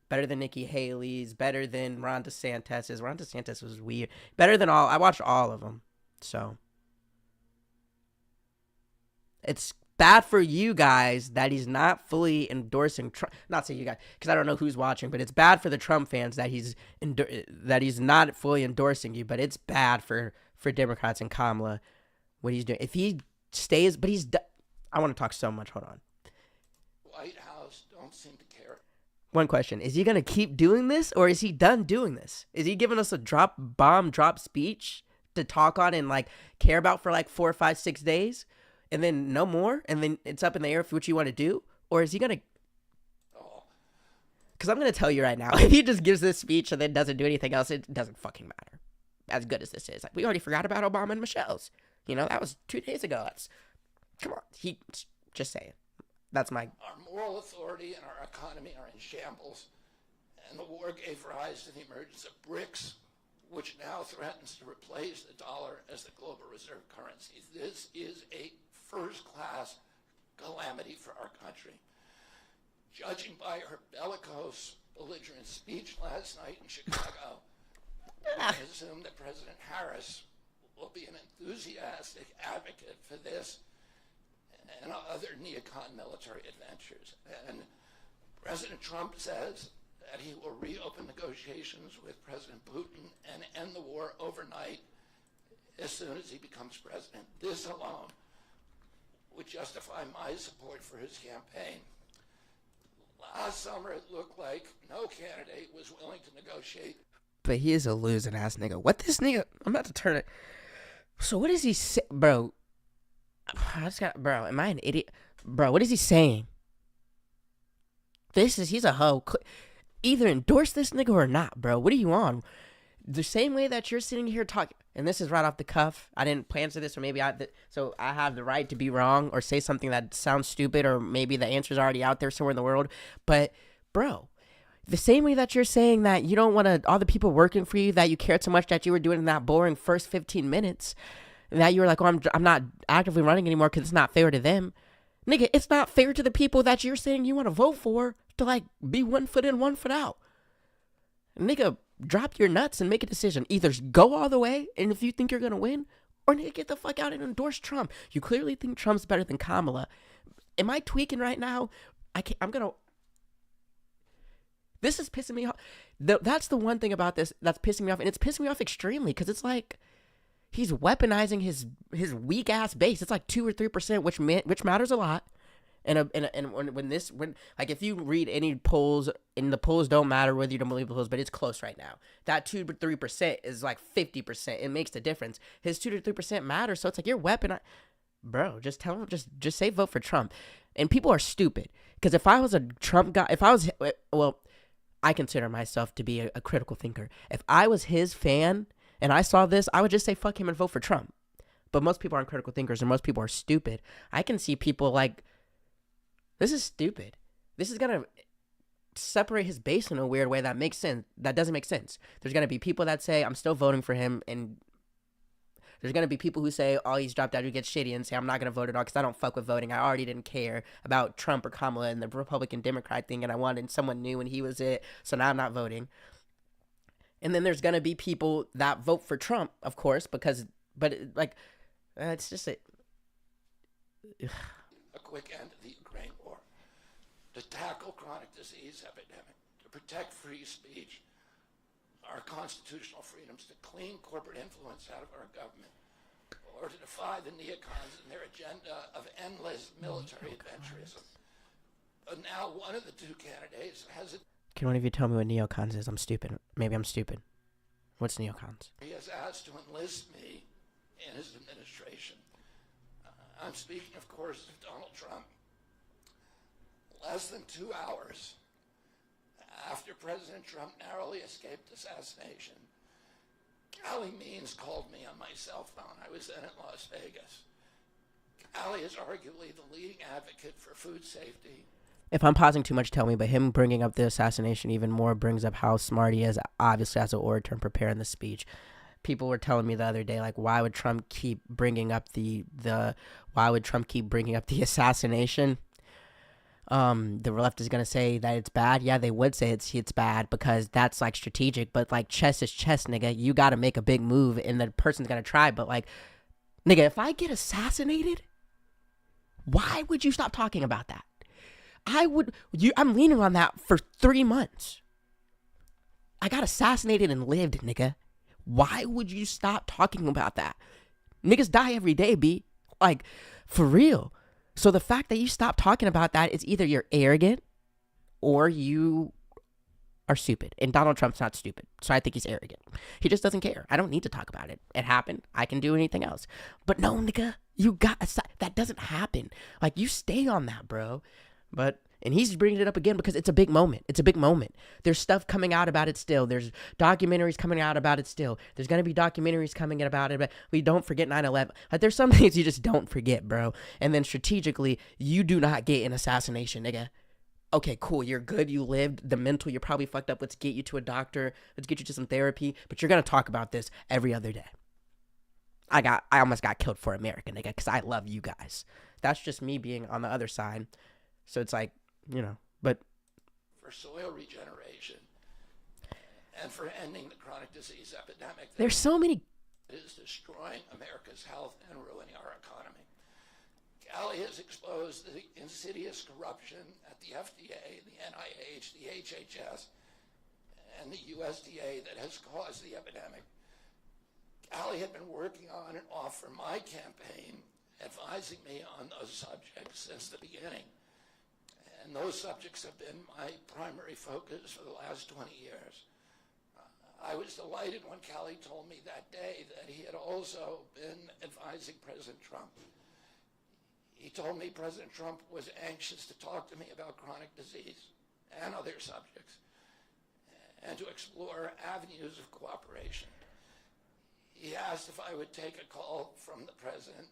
Better than Nikki Haley's, better than Ron DeSantis's. Ron DeSantis was weird. Better than all. I watched all of them. So it's bad for you guys that he's not fully endorsing Trump. Not say you guys, because I don't know who's watching, but it's bad for the Trump fans that he's not fully endorsing you. But it's bad for Democrats and Kamala what he's doing. If he stays, but I want to talk so much. Hold on. White House don't seem to care. One question. Is he going to keep doing this or is he done doing this? Is he giving us a drop speech to talk on and like care about for like 4, 5, 6 days and then no more? And then it's up in the air for what you want to do? Or is he going to? Because I'm going to tell you right now, if he just gives this speech and then doesn't do anything else, it doesn't fucking matter. As good as this is. Like, we already forgot about Obama and Michelle's. You know, that was 2 days ago. Come on. Just say it. That's my... Our moral authority and our economy are in shambles, and the war gave rise to the emergence of BRICS, which now threatens to replace the dollar as the global reserve currency. This is a first-class calamity for our country. Judging by her bellicose, belligerent speech last night in Chicago, I assume that President Harris will be an enthusiastic advocate for this and other neocon military adventures. And President Trump says that he will reopen negotiations with President Putin and end the war overnight as soon as he becomes president. This alone would justify my support for his campaign. Last summer, it looked like no candidate was willing to negotiate. But he is a losing ass nigga. What this nigga? I'm about to turn it. So what does he say, bro? Bro, am I an idiot? Bro, what is he saying? He's a hoe. Either endorse this nigga or not, bro. What are you on? The same way that you're sitting here talking, and this is right off the cuff. I didn't plan for this, or maybe so I have the right to be wrong or say something that sounds stupid, or maybe the answer's already out there somewhere in the world. But, bro, the same way that you're saying that you don't want all the people working for you, that you cared so much that you were doing that boring first 15 minutes, that you were like, oh, I'm not actively running anymore because it's not fair to them. Nigga, it's not fair to the people that you're saying you want to vote for to, like, be 1 foot in, 1 foot out. Nigga, drop your nuts and make a decision. Either go all the way, and if you think you're going to win, or nigga, get the fuck out and endorse Trump. You clearly think Trump's better than Kamala. Am I tweaking right now? This is pissing me off. That's the one thing about this that's pissing me off, and it's pissing me off extremely, because it's like, he's weaponizing his weak ass base. It's like 2 or 3%, which matters a lot. And when if you read any polls, and the polls don't matter whether you don't believe the polls, but it's close right now. That 2 to 3% is like 50%. It makes the difference. His 2 to 3% matters. So it's like, you're bro. Just tell him. Just say vote for Trump. And people are stupid, because if I was a Trump guy, I consider myself to be a critical thinker. If I was his fan and I saw this, I would just say fuck him and vote for Trump. But most people aren't critical thinkers, and most people are stupid. I can see people like, this is stupid. This is going to separate his base in a weird way that makes sense. That doesn't make sense. There's going to be people that say, I'm still voting for him, and there's going to be people who say, oh, he's dropped out, who gets shitty, and say, I'm not going to vote at all because I don't fuck with voting. I already didn't care about Trump or Kamala and the Republican-Democrat thing, and I wanted someone new, and he was it, so now I'm not voting. And then there's going to be people that vote for Trump, of course, it's just a quick end to the Ukraine war, to tackle chronic disease epidemic, to protect free speech, our constitutional freedoms to clean corporate influence out of our government, or to defy the neocons and their agenda of endless military adventurism. But now one of the two candidates has Can one of you tell me what neocons is? I'm stupid. Maybe I'm stupid. What's neocons? he has asked to enlist me in his administration. I'm speaking, of course, of Donald Trump. Less than 2 hours after President Trump narrowly escaped assassination, Callie Means called me on my cell phone. I was then in Las Vegas. Callie is arguably the leading advocate for food safety. If I'm pausing too much, tell me, but him bringing up the assassination even more brings up how smart he is, obviously, as an orator and preparing the speech. People were telling me the other day, like, why would Trump keep bringing up the assassination? The left is gonna say that it's bad. Yeah, they would say it's bad because that's like strategic, but like chess is chess, nigga. You gotta make a big move and the person's gonna try, but like, nigga, if I get assassinated, why would you stop talking about that? I'm leaning on that for 3 months. I got assassinated and lived, nigga. Why would you stop talking about that? Niggas die every day, B. Like, for real. So the fact that you stop talking about that is either you're arrogant or you are stupid. And Donald Trump's not stupid. So I think he's arrogant. He just doesn't care. I don't need to talk about it. It happened. I can do anything else. But no, nigga, that doesn't happen. Like, you stay on that, bro. And he's bringing it up again because it's a big moment. It's a big moment. There's stuff coming out about it still. There's documentaries coming out about it still. There's going to be documentaries coming in about it. But we don't forget 9/11. Like, there's some things you just don't forget, bro. And then strategically, you do not get an assassination, nigga. Okay, cool. You're good. You lived. The mental, you're probably fucked up. Let's get you to a doctor. Let's get you to some therapy. But you're going to talk about this every other day. I almost got killed for America, nigga, because I love you guys. That's just me being on the other side. So it's like, but for soil regeneration and for ending the chronic disease epidemic there's so many that is destroying America's health and ruining our economy. Callie has exposed the insidious corruption at the FDA, the NIH, the HHS, and the USDA that has caused the epidemic. Callie had been working on and off for my campaign, advising me on those subjects since the beginning. And those subjects have been my primary focus for the last 20 years. I was delighted when Callie told me that day that he had also been advising President Trump. He told me President Trump was anxious to talk to me about chronic disease and other subjects and to explore avenues of cooperation. He asked if I would take a call from the president.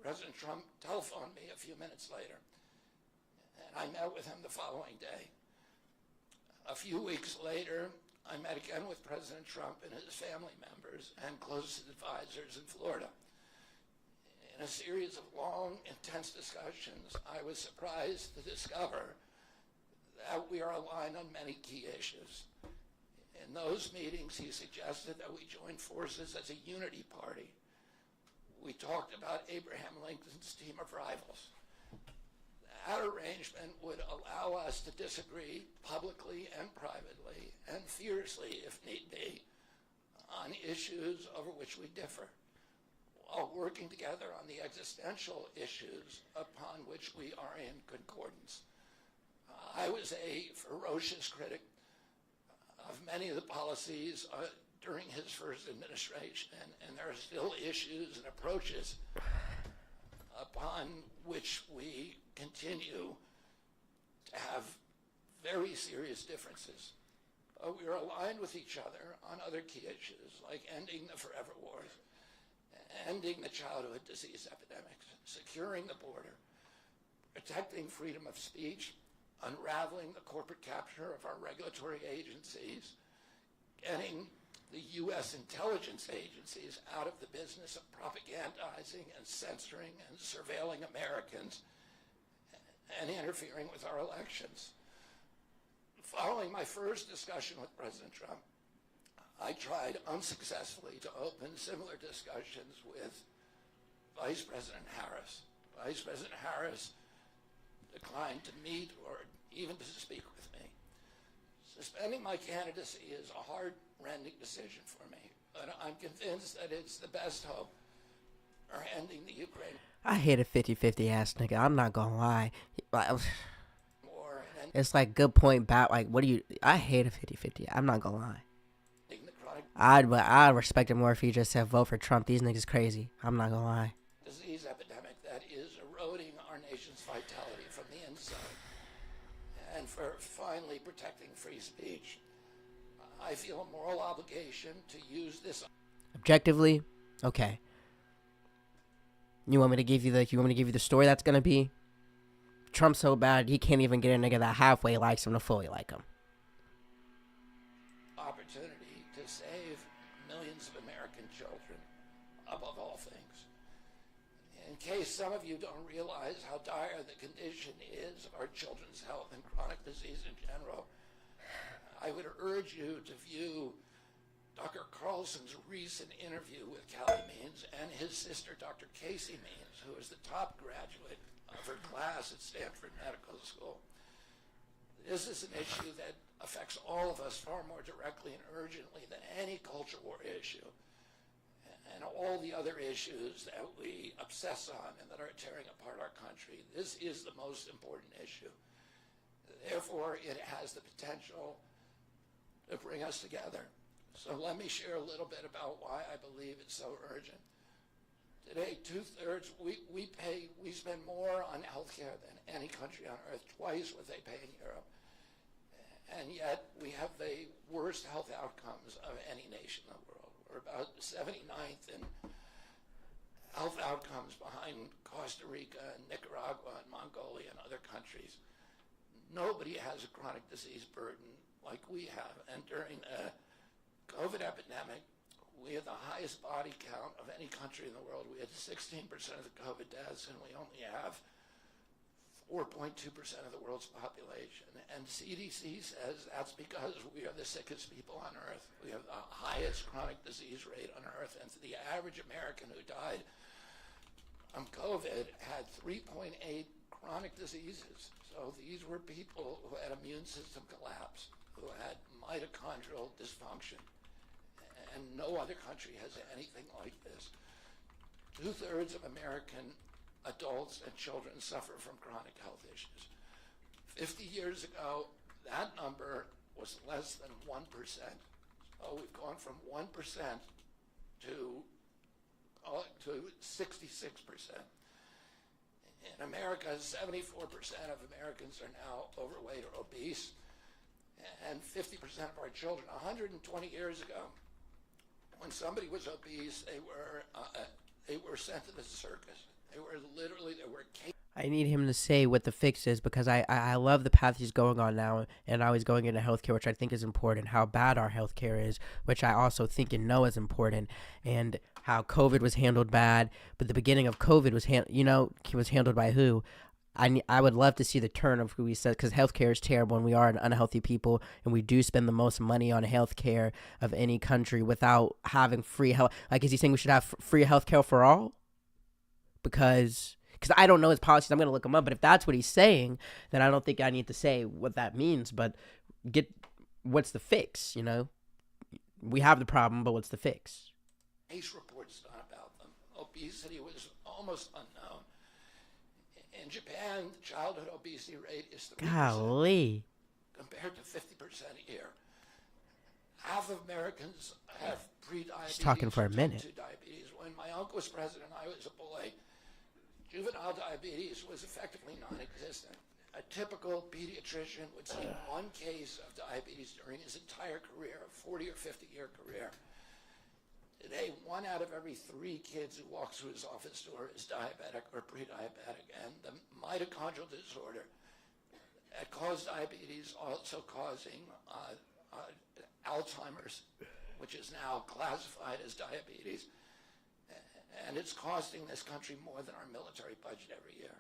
President Trump telephoned me a few minutes later. I met with him the following day. A few weeks later, I met again with President Trump and his family members and closest advisors in Florida. In a series of long, intense discussions, I was surprised to discover that we are aligned on many key issues. In those meetings, he suggested that we join forces as a unity party. We talked about Abraham Lincoln's team of rivals. That arrangement would allow us to disagree publicly and privately and fiercely, if need be, on issues over which we differ, while working together on the existential issues upon which we are in concordance. I was a ferocious critic of many of the policies during his first administration, and there are still issues and approaches upon which we continue to have very serious differences. We are aligned with each other on other key issues like ending the forever wars, ending the childhood disease epidemics, securing the border, protecting freedom of speech, unraveling the corporate capture of our regulatory agencies, getting the U.S. intelligence agencies out of the business of propagandizing and censoring and surveilling Americans and interfering with our elections. Following my first discussion with President Trump, I tried unsuccessfully to open similar discussions with Vice President Harris. Vice President Harris declined to meet or even to speak with me. Suspending my candidacy is a heart-rending decision for me, but I'm convinced that it's the best hope for ending the Ukraine I hate a 50-50 ass nigga. I'm not gonna lie. war and It's like good point, bad. Like, what do you? I hate a 50-50. I'm not gonna lie. ending the chronic I'd respect it more if he just said vote for Trump. These niggas crazy. I'm not gonna lie. disease epidemic that is eroding our nation's vitality from the inside, and for finally protecting free speech. I feel a moral obligation to use this Objectively, okay. You want me to give you the story that's gonna be? Trump's so bad he can't even get a nigga that halfway likes him to fully like him. opportunity to save millions of American children above all things. In case some of you don't realize how dire the condition is of our children's health and chronic disease in general, I would urge you to view Dr. Carlson's recent interview with Callie Means and his sister, Dr. Casey Means, who is the top graduate of her class at Stanford Medical School. This is an issue that affects all of us far more directly and urgently than any culture war issue and all the other issues that we obsess on and that are tearing apart our country. This is the most important issue. Therefore, it has the potential to bring us together. So let me share a little bit about why I believe it's so urgent. Today, two-thirds, we spend more on healthcare than any country on earth, twice what they pay in Europe. And yet we have the worst health outcomes of any nation in the world. We're about 79th in health outcomes behind Costa Rica and Nicaragua and Mongolia and other countries. Nobody has a chronic disease burden like we have. And during the COVID epidemic, we had the highest body count of any country in the world. We had 16% of the COVID deaths, and we only have 4.2% of the world's population. And CDC says that's because we are the sickest people on earth. We have the highest chronic disease rate on earth. And the average American who died from COVID had 3.8 chronic diseases. So these were people who had immune system collapse, who had mitochondrial dysfunction. And no other country has anything like this. Two-thirds of American adults and children suffer from chronic health issues. 50 years ago, that number was less than 1%. So we've gone from 1% to 66%. In America, 74% of Americans are now overweight or obese, and 50% of our children. 120 years ago, when somebody was obese, they were sent to the circus. They were I need him to say what the fix is, because I love the path he's going on now, and now he's going into healthcare, which I think is important, how bad our healthcare is, which I also think and know is important, and how COVID was handled bad, but the beginning of COVID was handled by who? I would love to see the turn of who he said, because healthcare is terrible and we are an unhealthy people, and we do spend the most money on healthcare of any country without having free health. Like, is he saying we should have free healthcare for all? Because I don't know his policies. I'm going to look him up. But if that's what he's saying, then I don't think I need to say what that means. But what's the fix, We have the problem, but what's the fix? case reports done about them. Obesity was almost unknown. In Japan, the childhood obesity rate is 3%. Golly. Compared to 50% a year. Half of Americans have pre-diabetes. He's talking for a minute. Diabetes. When my uncle was president, I was a boy. Juvenile diabetes was effectively non-existent. A typical pediatrician would see one case of diabetes during his entire career, a 40 or 50-year career. Today, 1 out of every 3 kids who walks through his office door is diabetic or pre-diabetic, and the mitochondrial disorder that caused diabetes also causing Alzheimer's, which is now classified as diabetes, and it's costing this country more than our military budget every year.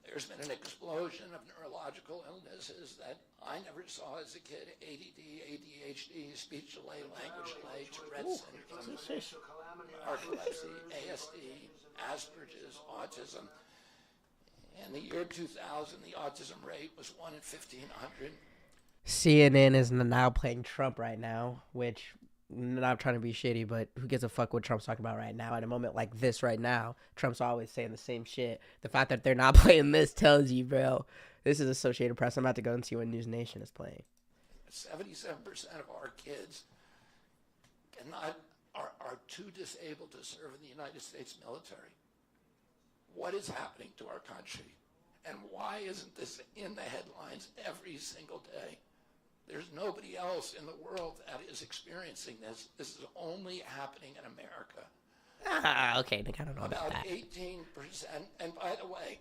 There's been an explosion of neurological illnesses that I never saw as a kid: ADD, ADHD, speech delay, language delay, Tourette's syndrome, narcolepsy, ASD, Asperger's, autism. In the year 2000, the autism rate was 1 in 1,500. CNN is now playing Trump right now, which not trying to be shitty, but who gives a fuck what Trump's talking about right now? At a moment like this right now, Trump's always saying the same shit. The fact that they're not playing this tells you, bro. This is Associated Press. I'm about to go and see what News Nation is playing. 77% of our kids are too disabled to serve in the United States military. What is happening to our country? And why isn't this in the headlines every single day? There's nobody else in the world that is experiencing this. This is only happening in America. Ah, okay, I don't know about that. 18%. And by the way,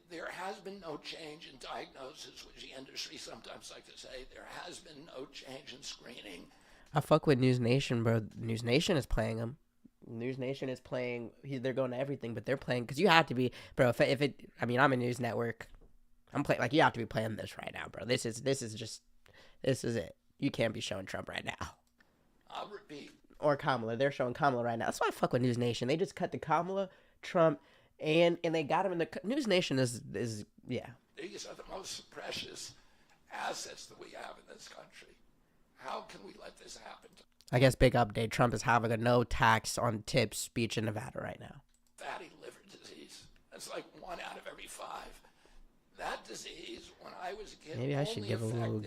there has been no change in diagnosis, which the industry sometimes like to say. There has been no change in screening. I fuck with News Nation, bro. News Nation is playing them. News Nation is playing. They're going to everything, but they're playing because you have to be, bro. If it, I mean, I'm a news network. I'm playing like you have to be playing this right now, bro. This is it. You can't be showing Trump right now. I'll repeat. Or Kamala. They're showing Kamala right now. That's why I fuck with News Nation. They just cut the Kamala, Trump, and they got him in the News Nation is yeah. These are the most precious assets that we have in this country. How can we let this happen? I guess big update. Trump is having a no tax on tips speech in Nevada right now. Fatty liver disease. That's like 1 out of every 5. That disease, when I was a kid, maybe I should give a little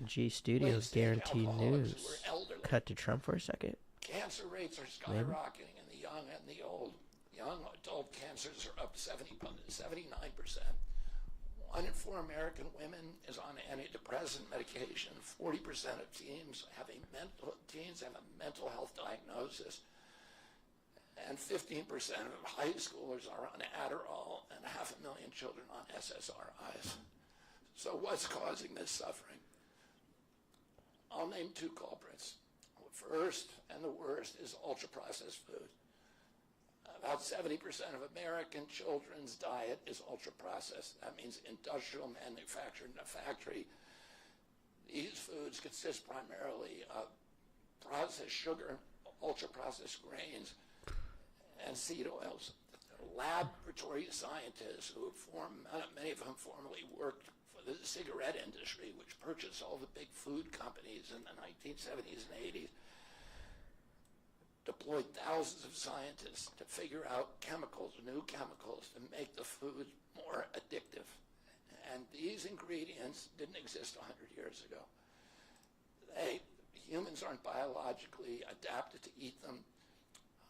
G Studios guaranteed news. Cut to Trump for a second. Cancer rates are skyrocketing in the young and the old. Young adult cancers are up 79%. 1 in 4 American women is on antidepressant medication. 40% of teens have a mental health diagnosis. And 15% of high schoolers are on Adderall, and 500,000 children on SSRIs. So what's causing this suffering? I'll name 2 culprits. First and the worst is ultra-processed food. About 70% of American children's diet is ultra-processed. That means industrial manufactured in a factory. These foods consist primarily of processed sugar, ultra-processed grains, and seed oils. Laboratory scientists who many of whom formerly worked for the cigarette industry, which purchased all the big food companies in the 1970s and 80s, deployed thousands of scientists to figure out new chemicals to make the food more addictive. And these ingredients didn't exist 100 years ago. Humans aren't biologically adapted to eat them.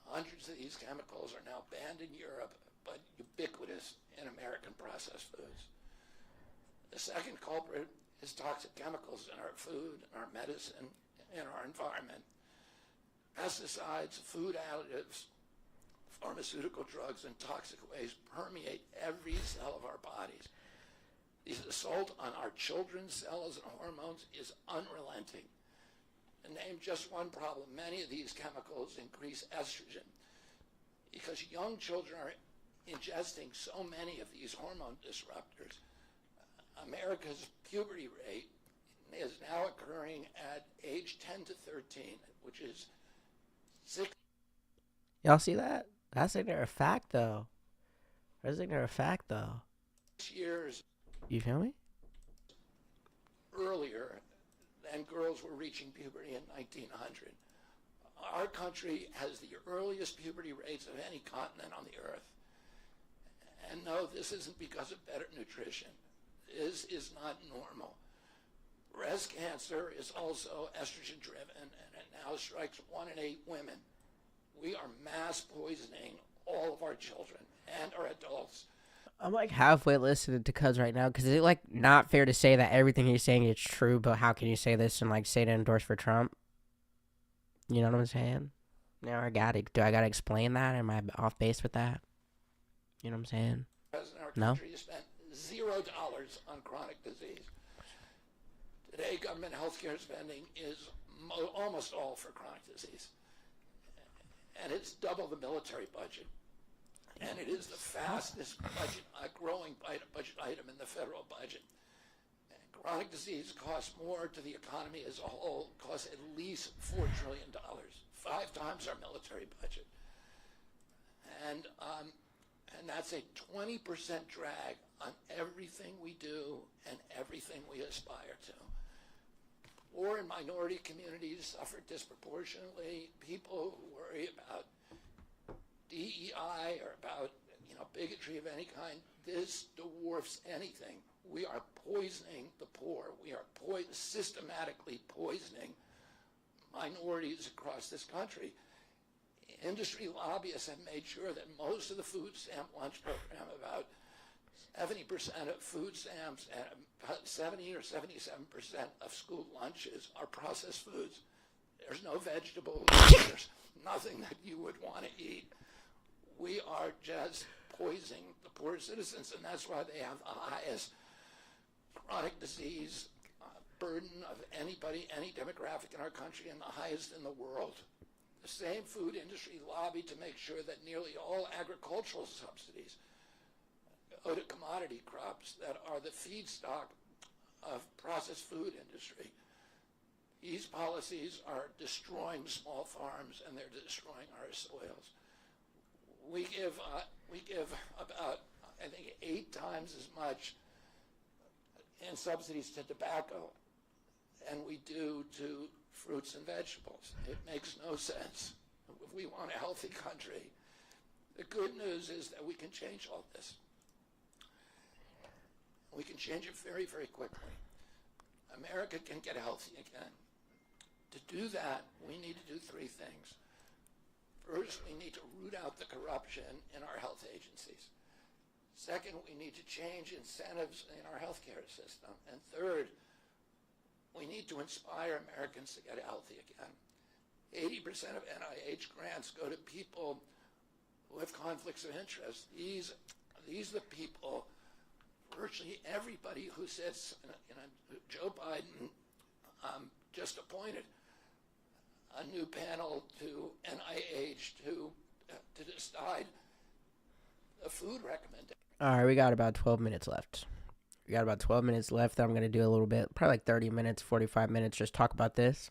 Hundreds of these chemicals are now banned in Europe, but ubiquitous in American processed foods. The second culprit is toxic chemicals in our food, in our medicine, in our environment. Pesticides, food additives, pharmaceutical drugs, and toxic waste permeate every cell of our bodies. The assault on our children's cells and hormones is unrelenting. To name just one problem, many of these chemicals increase estrogen because young children are ingesting so many of these hormone disruptors. America's puberty rate is now occurring at age 10 to 13, which is 6. Y'all see that? That's like a fact, though. Years You feel me? earlier than girls were reaching puberty in 1900. Our country has the earliest puberty rates of any continent on the earth. And no, this isn't because of better nutrition. This is not normal. Breast cancer is also estrogen driven, and it now strikes 1 in 8 women. We are mass poisoning all of our children and our adults. I'm like halfway listening to Cuz right now because it's like not fair to say that everything he's saying is true, but how can you say this and like say to endorse for Trump? You know what I'm saying? Now I gotta explain that? Am I off base with that? You know what I'm saying? Our No? country has spent $0 on chronic disease. Today, government health care spending is almost all for chronic disease. And it's double the military budget. And it is the fastest growing budget item in the federal budget. And chronic disease costs more to the economy as a whole, costs at least $4 trillion, 5 times our military budget. And And that's a 20% drag on everything we do and everything we aspire to. Poor and minority communities suffer disproportionately. People who worry about DEI or about bigotry of any kind, this dwarfs anything. We are poisoning the poor. We are systematically poisoning minorities across this country. Industry lobbyists have made sure that most of the food stamp lunch program, about 70% of food stamps and about 70 or 77% of school lunches are processed foods. There's no vegetables. There's nothing that you would want to eat. We are just poisoning the poor citizens, and that's why they have the highest chronic disease burden of anybody, any demographic in our country, and the highest in the world. The same food industry lobbied to make sure that nearly all agricultural subsidies go to commodity crops that are the feedstock of processed food industry. These policies are destroying small farms, and they're destroying our soils. We give about, I think, 8 times as much in subsidies to tobacco than we do to fruits and vegetables. It makes no sense. If we want a healthy country, the good news is that we can change all this. We can change it very, very quickly. America can get healthy again. To do that, we need to do 3 things. First, we need to root out the corruption in our health agencies. Second, we need to change incentives in our healthcare system. And third, we need to inspire Americans to get healthy again. 80% of NIH grants go to people who have conflicts of interest. These are the people, virtually everybody who sits, Joe Biden just appointed a new panel to NIH to decide the food recommendation. All right, we got about 12 minutes left. That I'm going to do a little bit, probably like 30 minutes, 45 minutes, just talk about this.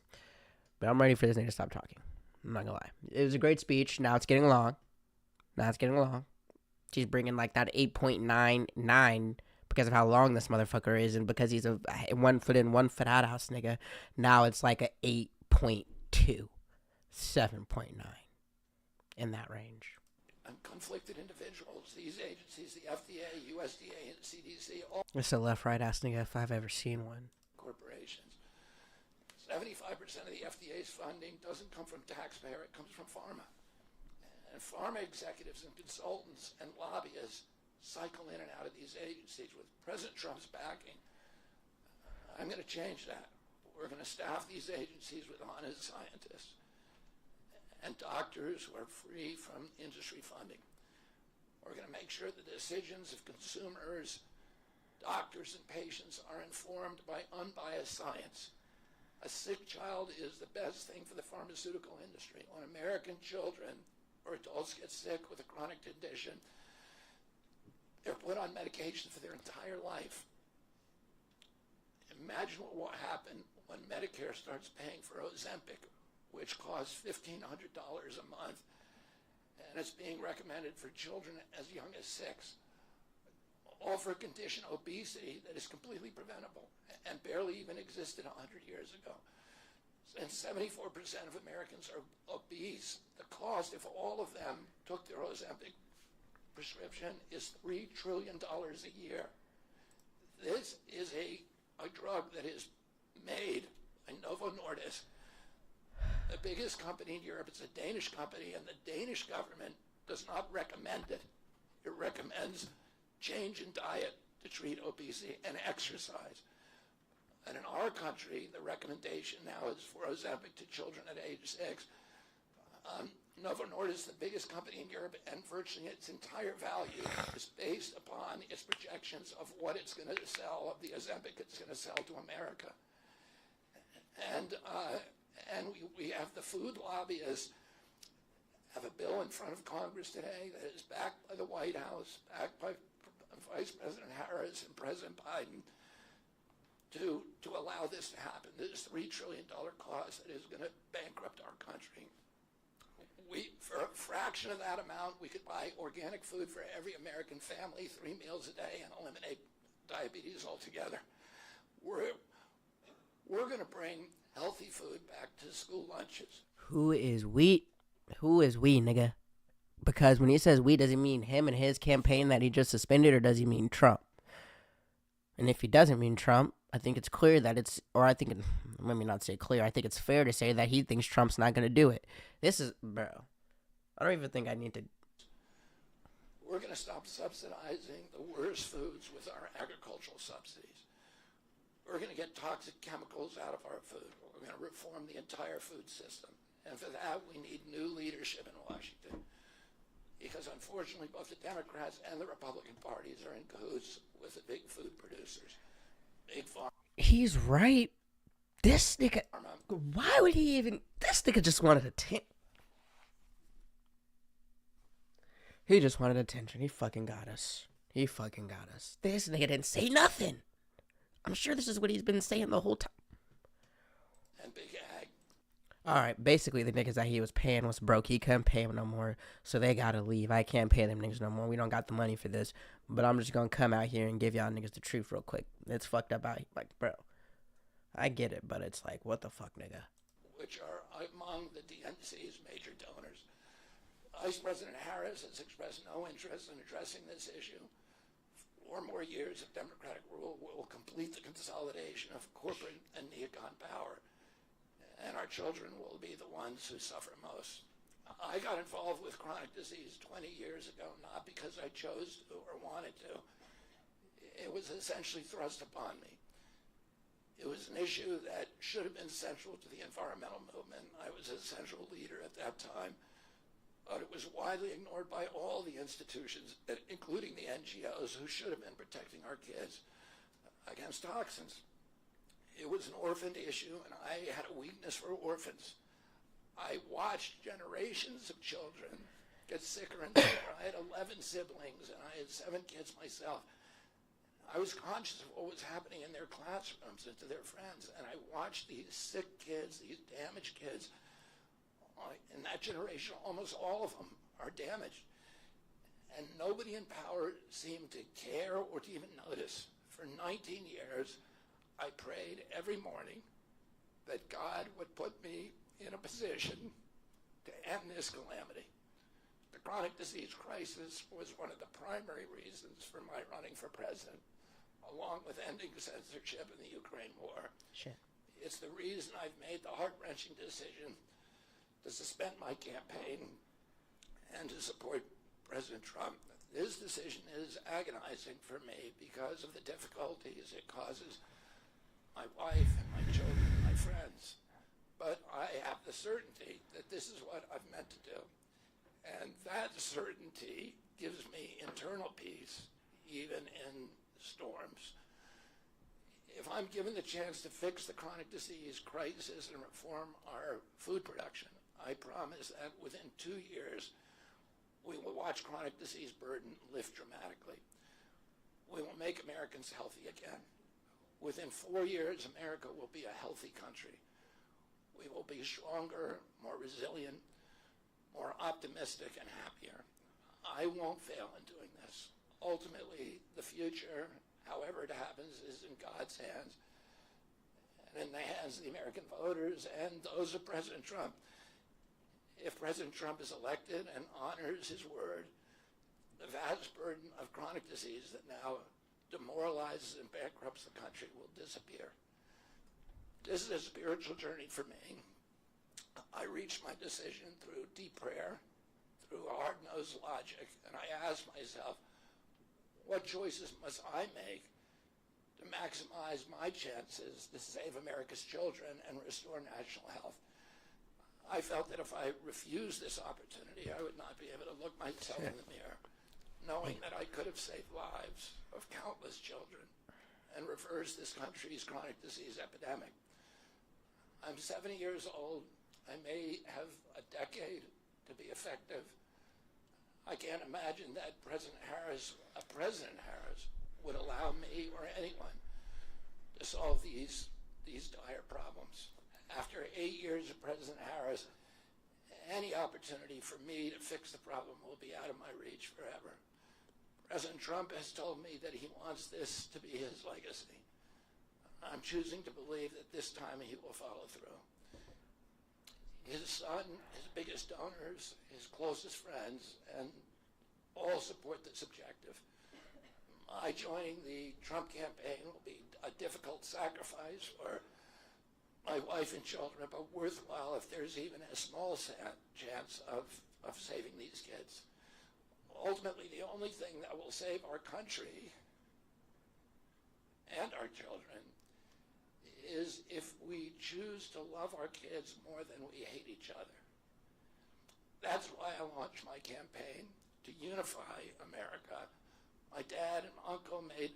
But I'm ready for this thing to stop talking. I'm not going to lie. It was a great speech. Now it's getting long. She's bringing like that 8.99 because of how long this motherfucker is and because he's a 1 foot in, 1 foot out house nigga. Now it's like a 8.2, 7.9 in that range. And conflicted individuals, these agencies, the FDA, USDA, and CDC, all It's a left-right ass nigga if I've ever seen one. corporations. 75% of the FDA's funding doesn't come from taxpayer, it comes from pharma. And pharma executives and consultants and lobbyists cycle in and out of these agencies. With President Trump's backing, I'm going to change that. We're going to staff these agencies with honest scientists and doctors who are free from industry funding. We're going to make sure the decisions of consumers, doctors, and patients are informed by unbiased science. A sick child is the best thing for the pharmaceutical industry. When American children or adults get sick with a chronic condition, they're put on medication for their entire life. Imagine what will happen when Medicare starts paying for Ozempic, which costs $1,500 a month, and it's being recommended for children as young as 6, all for a condition, obesity, that is completely preventable and barely even existed 100 years ago. And 74% of Americans are obese. The cost, if all of them took their Ozempic prescription, is $3 trillion a year. This is a drug that is made by Novo Nordisk, the biggest company in Europe. It's a Danish company, and the Danish government does not recommend it. It recommends change in diet to treat obesity and exercise. And in our country, the recommendation now is for Ozempic to children at age 6. Novo Nordisk is the biggest company in Europe, and virtually its entire value is based upon its projections of what it's going to sell, of the Ozempic it's going to sell to America. And we have the food lobbyists have a bill in front of Congress today that is backed by the White House, backed by Vice President Harris and President Biden to allow this to happen. This $3 trillion cost that is going to bankrupt our country. For a fraction fraction of that amount, we could buy organic food for every American family, 3 meals a day, and eliminate diabetes altogether. We're going to bring healthy food back to school lunches. Who is we? Who is we, nigga? Because when he says we, does he mean him and his campaign that he just suspended, or does he mean Trump? And if he doesn't mean Trump, I think it's clear that it's, or I think, let me not say clear, I think it's fair to say that he thinks Trump's not going to do it. This is, bro, I don't even think I need to. We're going to stop subsidizing the worst foods with our agricultural subsidies. We're going to get toxic chemicals out of our food. We're going to reform the entire food system. And for that, we need new leadership in Washington. Because unfortunately, both the Democrats and the Republican parties are in cahoots with the big food producers. Big farm. He's right. This nigga, why would he even, this nigga just wanted attention. He just wanted attention. He fucking got us. He fucking got us. This nigga didn't say nothing. I'm sure this is what he's been saying the whole time. And big ag. Alright, basically the niggas that he was paying was broke. He couldn't pay them no more, so they gotta leave. I can't pay them niggas no more. We don't got the money for this. But I'm just gonna come out here and give y'all niggas the truth real quick. It's fucked up out here. Like, bro, I get it, but it's like, what the fuck, nigga? Which are among the DNC's major donors. Vice President Harris has expressed no interest in addressing this issue. 4 more years of Democratic rule will complete the consolidation of corporate and neocon power, and our children will be the ones who suffer most. I got involved with chronic disease 20 years ago, not because I chose to or wanted to. It was essentially thrust upon me. It was an issue that should have been central to the environmental movement. I was a central leader at that time. But it was widely ignored by all the institutions, including the NGOs, who should have been protecting our kids against toxins. It was an orphaned issue, and I had a weakness for orphans. I watched generations of children get sicker and sicker. I had 11 siblings, and I had 7 kids myself. I was conscious of what was happening in their classrooms and to their friends, and I watched these sick kids, these damaged kids. In that generation, almost all of them are damaged. And nobody in power seemed to care or to even notice. For 19 years, I prayed every morning that God would put me in a position to end this calamity. The chronic disease crisis was one of the primary reasons for my running for president, along with ending censorship in the Ukraine war. Shit. It's the reason I've made the heart-wrenching decision to suspend my campaign and to support President Trump. This decision is agonizing for me because of the difficulties it causes my wife and my children and my friends. But I have the certainty that this is what I've meant to do. And that certainty gives me internal peace, even in storms. If I'm given the chance to fix the chronic disease crisis and reform our food production, I promise that within 2 years, we will watch chronic disease burden lift dramatically. We will make Americans healthy again. Within 4 years, America will be a healthy country. We will be stronger, more resilient, more optimistic, and happier. I won't fail in doing this. Ultimately, the future, however it happens, is in God's hands and in the hands of the American voters and those of President Trump. If President Trump is elected and honors his word, the vast burden of chronic disease that now demoralizes and bankrupts the country will disappear. This is a spiritual journey for me. I reached my decision through deep prayer, through hard-nosed logic, and I asked myself, what choices must I make to maximize my chances to save America's children and restore national health? I felt that if I refused this opportunity, I would not be able to look myself in the mirror, knowing that I could have saved lives of countless children and reversed this country's chronic disease epidemic. I'm 70 years old. I may have a decade to be effective. I can't imagine that President Harris would allow me or anyone to solve these dire problems. After 8 years of President Harris any opportunity for me to fix the problem will be out of my reach forever. President Trump has told me that he wants this to be his legacy. I'm choosing to believe that this time he will follow through. His son, his biggest donors, his closest friends, and all support this objective. My joining the Trump campaign will be a difficult sacrifice for my wife and children, but worthwhile if there's even a small chance of saving these kids. Ultimately, the only thing that will save our country and our children is if we choose to love our kids more than we hate each other. That's why I launched my campaign to unify America. My dad and uncle made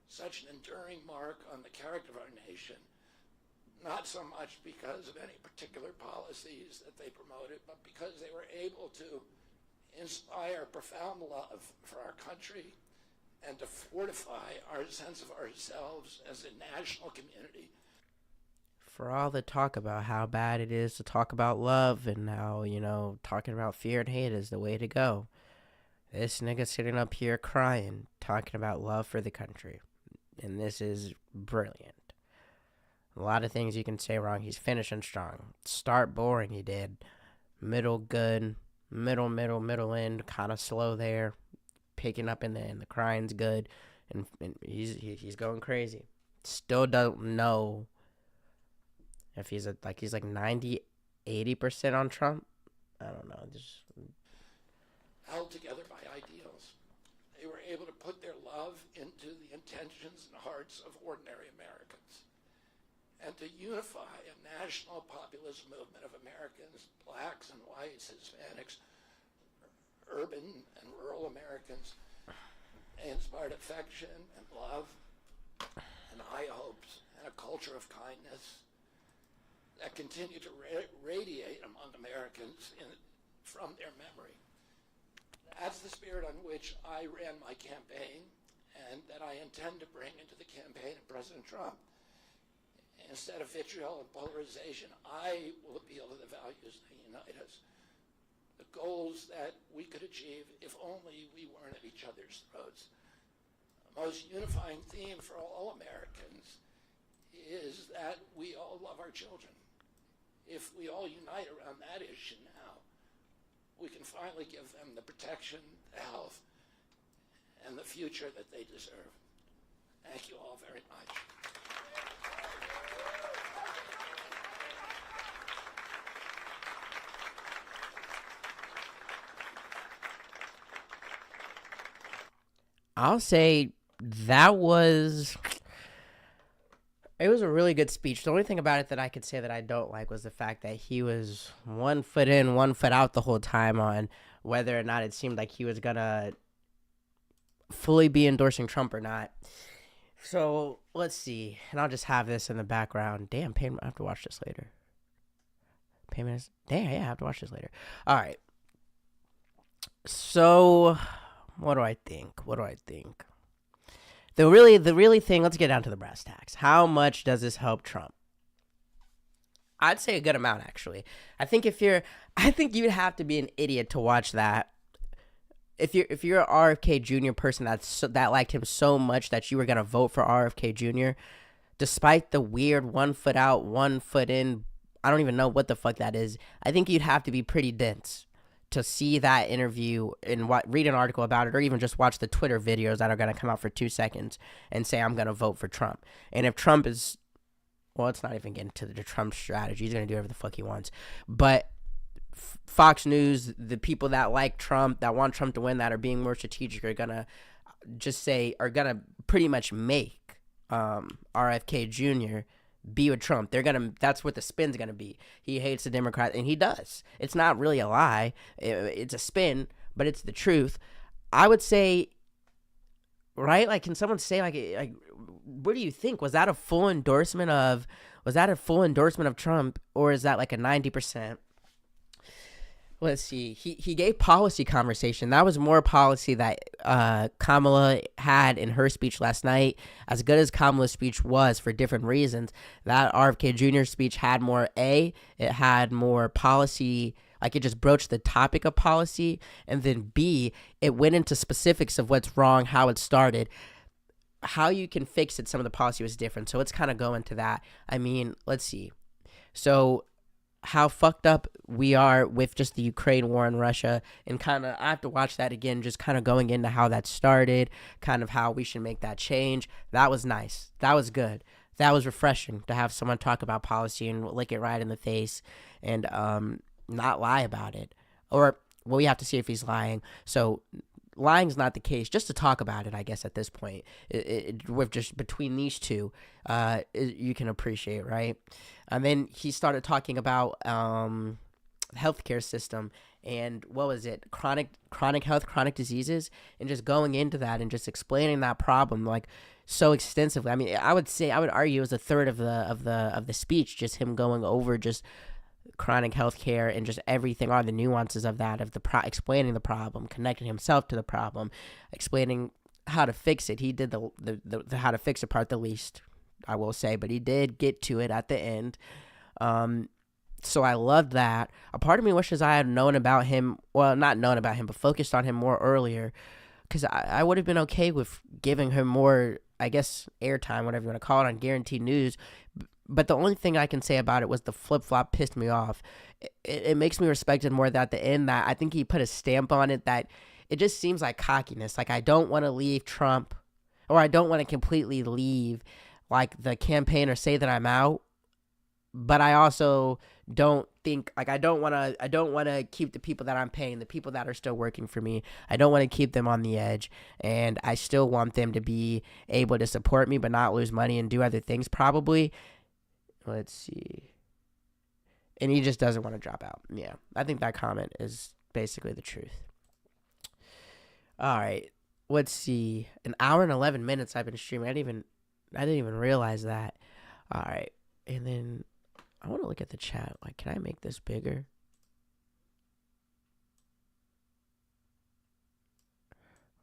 such an enduring mark on the character of our nation, not so much because of any particular policies that they promoted, but because they were able to inspire profound love for our country and to fortify our sense of ourselves as a national community. For all the talk about how bad it is to talk about love and how, talking about fear and hate is the way to go, this nigga sitting up here crying, talking about love for the country. And this is brilliant. A lot of things you can say wrong. He's finishing strong. Start boring, he did. Middle good. Middle end. Kind of slow there. Picking up in the end. The crying's good. And he's going crazy. Still don't know if he's like 90, 80% on Trump. I don't know. Just held together by ideals. They were able to put their love into the intentions and hearts of ordinary Americans and to unify a national populist movement of Americans, blacks and whites, Hispanics, urban and rural Americans. They inspired affection and love and high hopes and a culture of kindness that continue to radiate among Americans from their memory. That's the spirit on which I ran my campaign and that I intend to bring into the campaign of President Trump. Instead of vitriol and polarization, I will appeal to the values that unite us, the goals that we could achieve if only we weren't at each other's throats. The most unifying theme for all Americans is that we all love our children. If we all unite around that issue now, we can finally give them the protection, the health, and the future that they deserve. Thank you all very much. I'll say that was a really good speech. The only thing about it that I could say that I don't like was the fact that he was 1 foot in, 1 foot out the whole time on whether or not it seemed like he was going to fully be endorsing Trump or not. So let's see. And I'll just have this in the background. Damn, I have to watch this later. Damn, yeah, I have to watch this later. All right. So what do I think? The really thing, let's get down to the brass tacks. How much does this help Trump? I'd say a good amount, actually. I think you'd have to be an idiot to watch that. If you're an RFK Jr. person that liked him so much that you were gonna vote for RFK Jr., despite the weird 1 foot out, 1 foot in, I don't even know what the fuck that is. I think you'd have to be pretty dense to see that interview and read an article about it, or even just watch the Twitter videos that are going to come out for 2 seconds and say, I'm going to vote for Trump. And if Trump is, well, it's not even getting to the Trump strategy. He's going to do whatever the fuck he wants. But Fox News, the people that like Trump, that want Trump to win, that are being more strategic, are going to pretty much make RFK Jr. be with Trump. That's what the spin's gonna be. He hates the Democrats, and he does. It's not really a lie. It's a spin, but it's the truth. I would say, right? Like, can someone say, like, what do you think? Was that a full endorsement of Trump, or is that like a 90%? Let's see. He gave policy conversation. That was more policy that Kamala had in her speech last night. As good as Kamala's speech was for different reasons, that RFK Jr. speech had more it had more policy. Like, it just broached the topic of policy, and then B, it went into specifics of what's wrong, how it started, how you can fix it. Some of the policy was different, so let's kind of go into that. I mean, let's see. So how fucked up we are with just the Ukraine war in Russia, and kind of I have to watch that again, just kind of going into how that started, kind of how we should make that change. That was nice. That was good. That was refreshing to have someone talk about policy and lick it right in the face, and not lie about it. Or, well, we have to see if he's lying. So lying's not the case. Just to talk about it, I guess, at this point, with just between these two, you can appreciate, right? And then he started talking about healthcare system, and what was it, chronic health, chronic diseases, and just going into that and just explaining that problem like so extensively. I mean, I would argue it was a third of the speech, just him going over just chronic health care and just everything, all the nuances of that, of explaining the problem, connecting himself to the problem, explaining how to fix it. He did the how to fix it part the least, I will say, but he did get to it at the end. So I loved that. A part of me wishes I had known about him, well, not known about him, but focused on him more earlier, because I would have been okay with giving him more, I guess, airtime, whatever you want to call it, on Guaranteed News. But the only thing I can say about it was the flip-flop pissed me off. It makes me respect it more that at the end, that I think he put a stamp on it, that it just seems like cockiness. Like, I don't want to leave Trump, or I don't want to completely leave, like, the campaign, or say that I'm out. But I also don't think, like, I don't want to keep the people that I'm paying, the people that are still working for me. I don't want to keep them on the edge, and I still want them to be able to support me but not lose money and do other things probably. Let's see. And he just doesn't want to drop out. Yeah, I think that comment is basically the truth. All right, let's see. An hour and 11 minutes I've been streaming. I didn't even realize that. All right, and then I want to look at the chat. Like, can I make this bigger?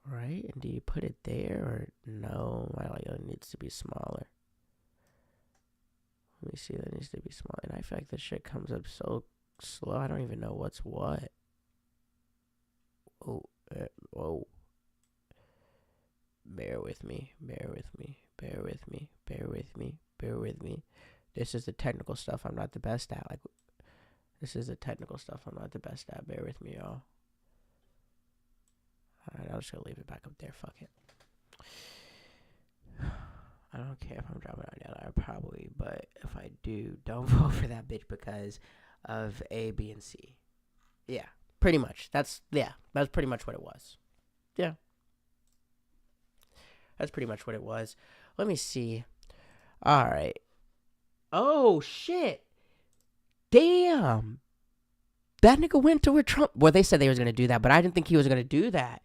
Right? And do you put it there, or no? It needs to be smaller. Let me see. That needs to be small. And I feel like this shit comes up so slow. I don't even know what's what. Oh, whoa. Bear with me. Bear with me. Bear with me. Bear with me. Bear with me. This is the technical stuff I'm not the best at. Like, this is the technical stuff I'm not the best at. Bear with me, y'all. Alright, I'm just gonna leave it back up there. Fuck it. I don't care if I'm dropping it down. I probably, but if I do, don't vote for that bitch because of A, B, and C. Yeah, pretty much. That's pretty much what it was. Yeah. That's pretty much what it was. Let me see. All right. Oh, shit. Damn. That nigga went to where Trump... Well, they said they was going to do that, but I didn't think he was going to do that.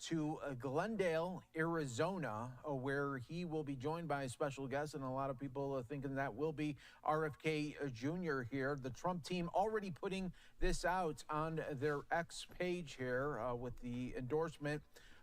To Glendale, Arizona, where he will be joined by a special guest, and a lot of people are thinking that will be RFK Jr. here. The Trump team already putting this out on their X page here with the endorsement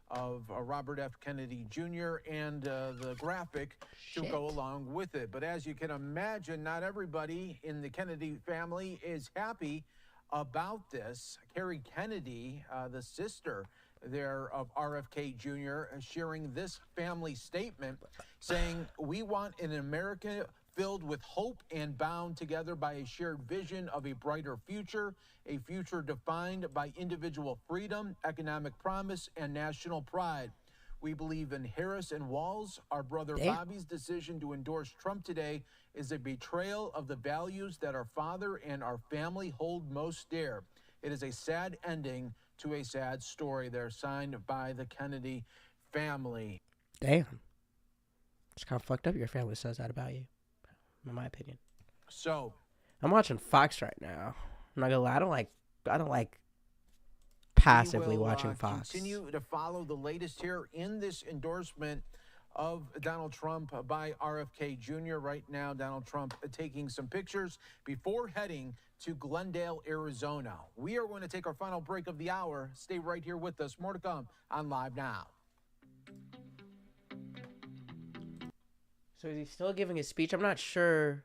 of Robert F. Kennedy Jr. and the graphic to go along with it. But as you can imagine, not everybody in the Kennedy family is happy about this. Carrie Kennedy, the sister there of RFK Jr., sharing this family statement saying, "We want an America filled with hope and bound together by a shared vision of a brighter future, a future defined by individual freedom, economic promise, and national pride. We believe in Harris and Walz. Our brother Bobby's decision to endorse Trump today is a betrayal of the values that our father and our family hold most dear. It is a sad ending to a sad story." They're signed by the Kennedy family. Damn. It's kind of fucked up your family says that about you, in my opinion. So I'm watching Fox right now. I'm not gonna lie, I don't like passively watching Fox. Continue to follow the latest here in this endorsement of Donald Trump by RFK Jr. Right now, Donald Trump taking some pictures before heading to Glendale, Arizona. We are going to take our final break of the hour. Stay right here with us. More to come on Live Now. So is he still giving his speech? I'm not sure.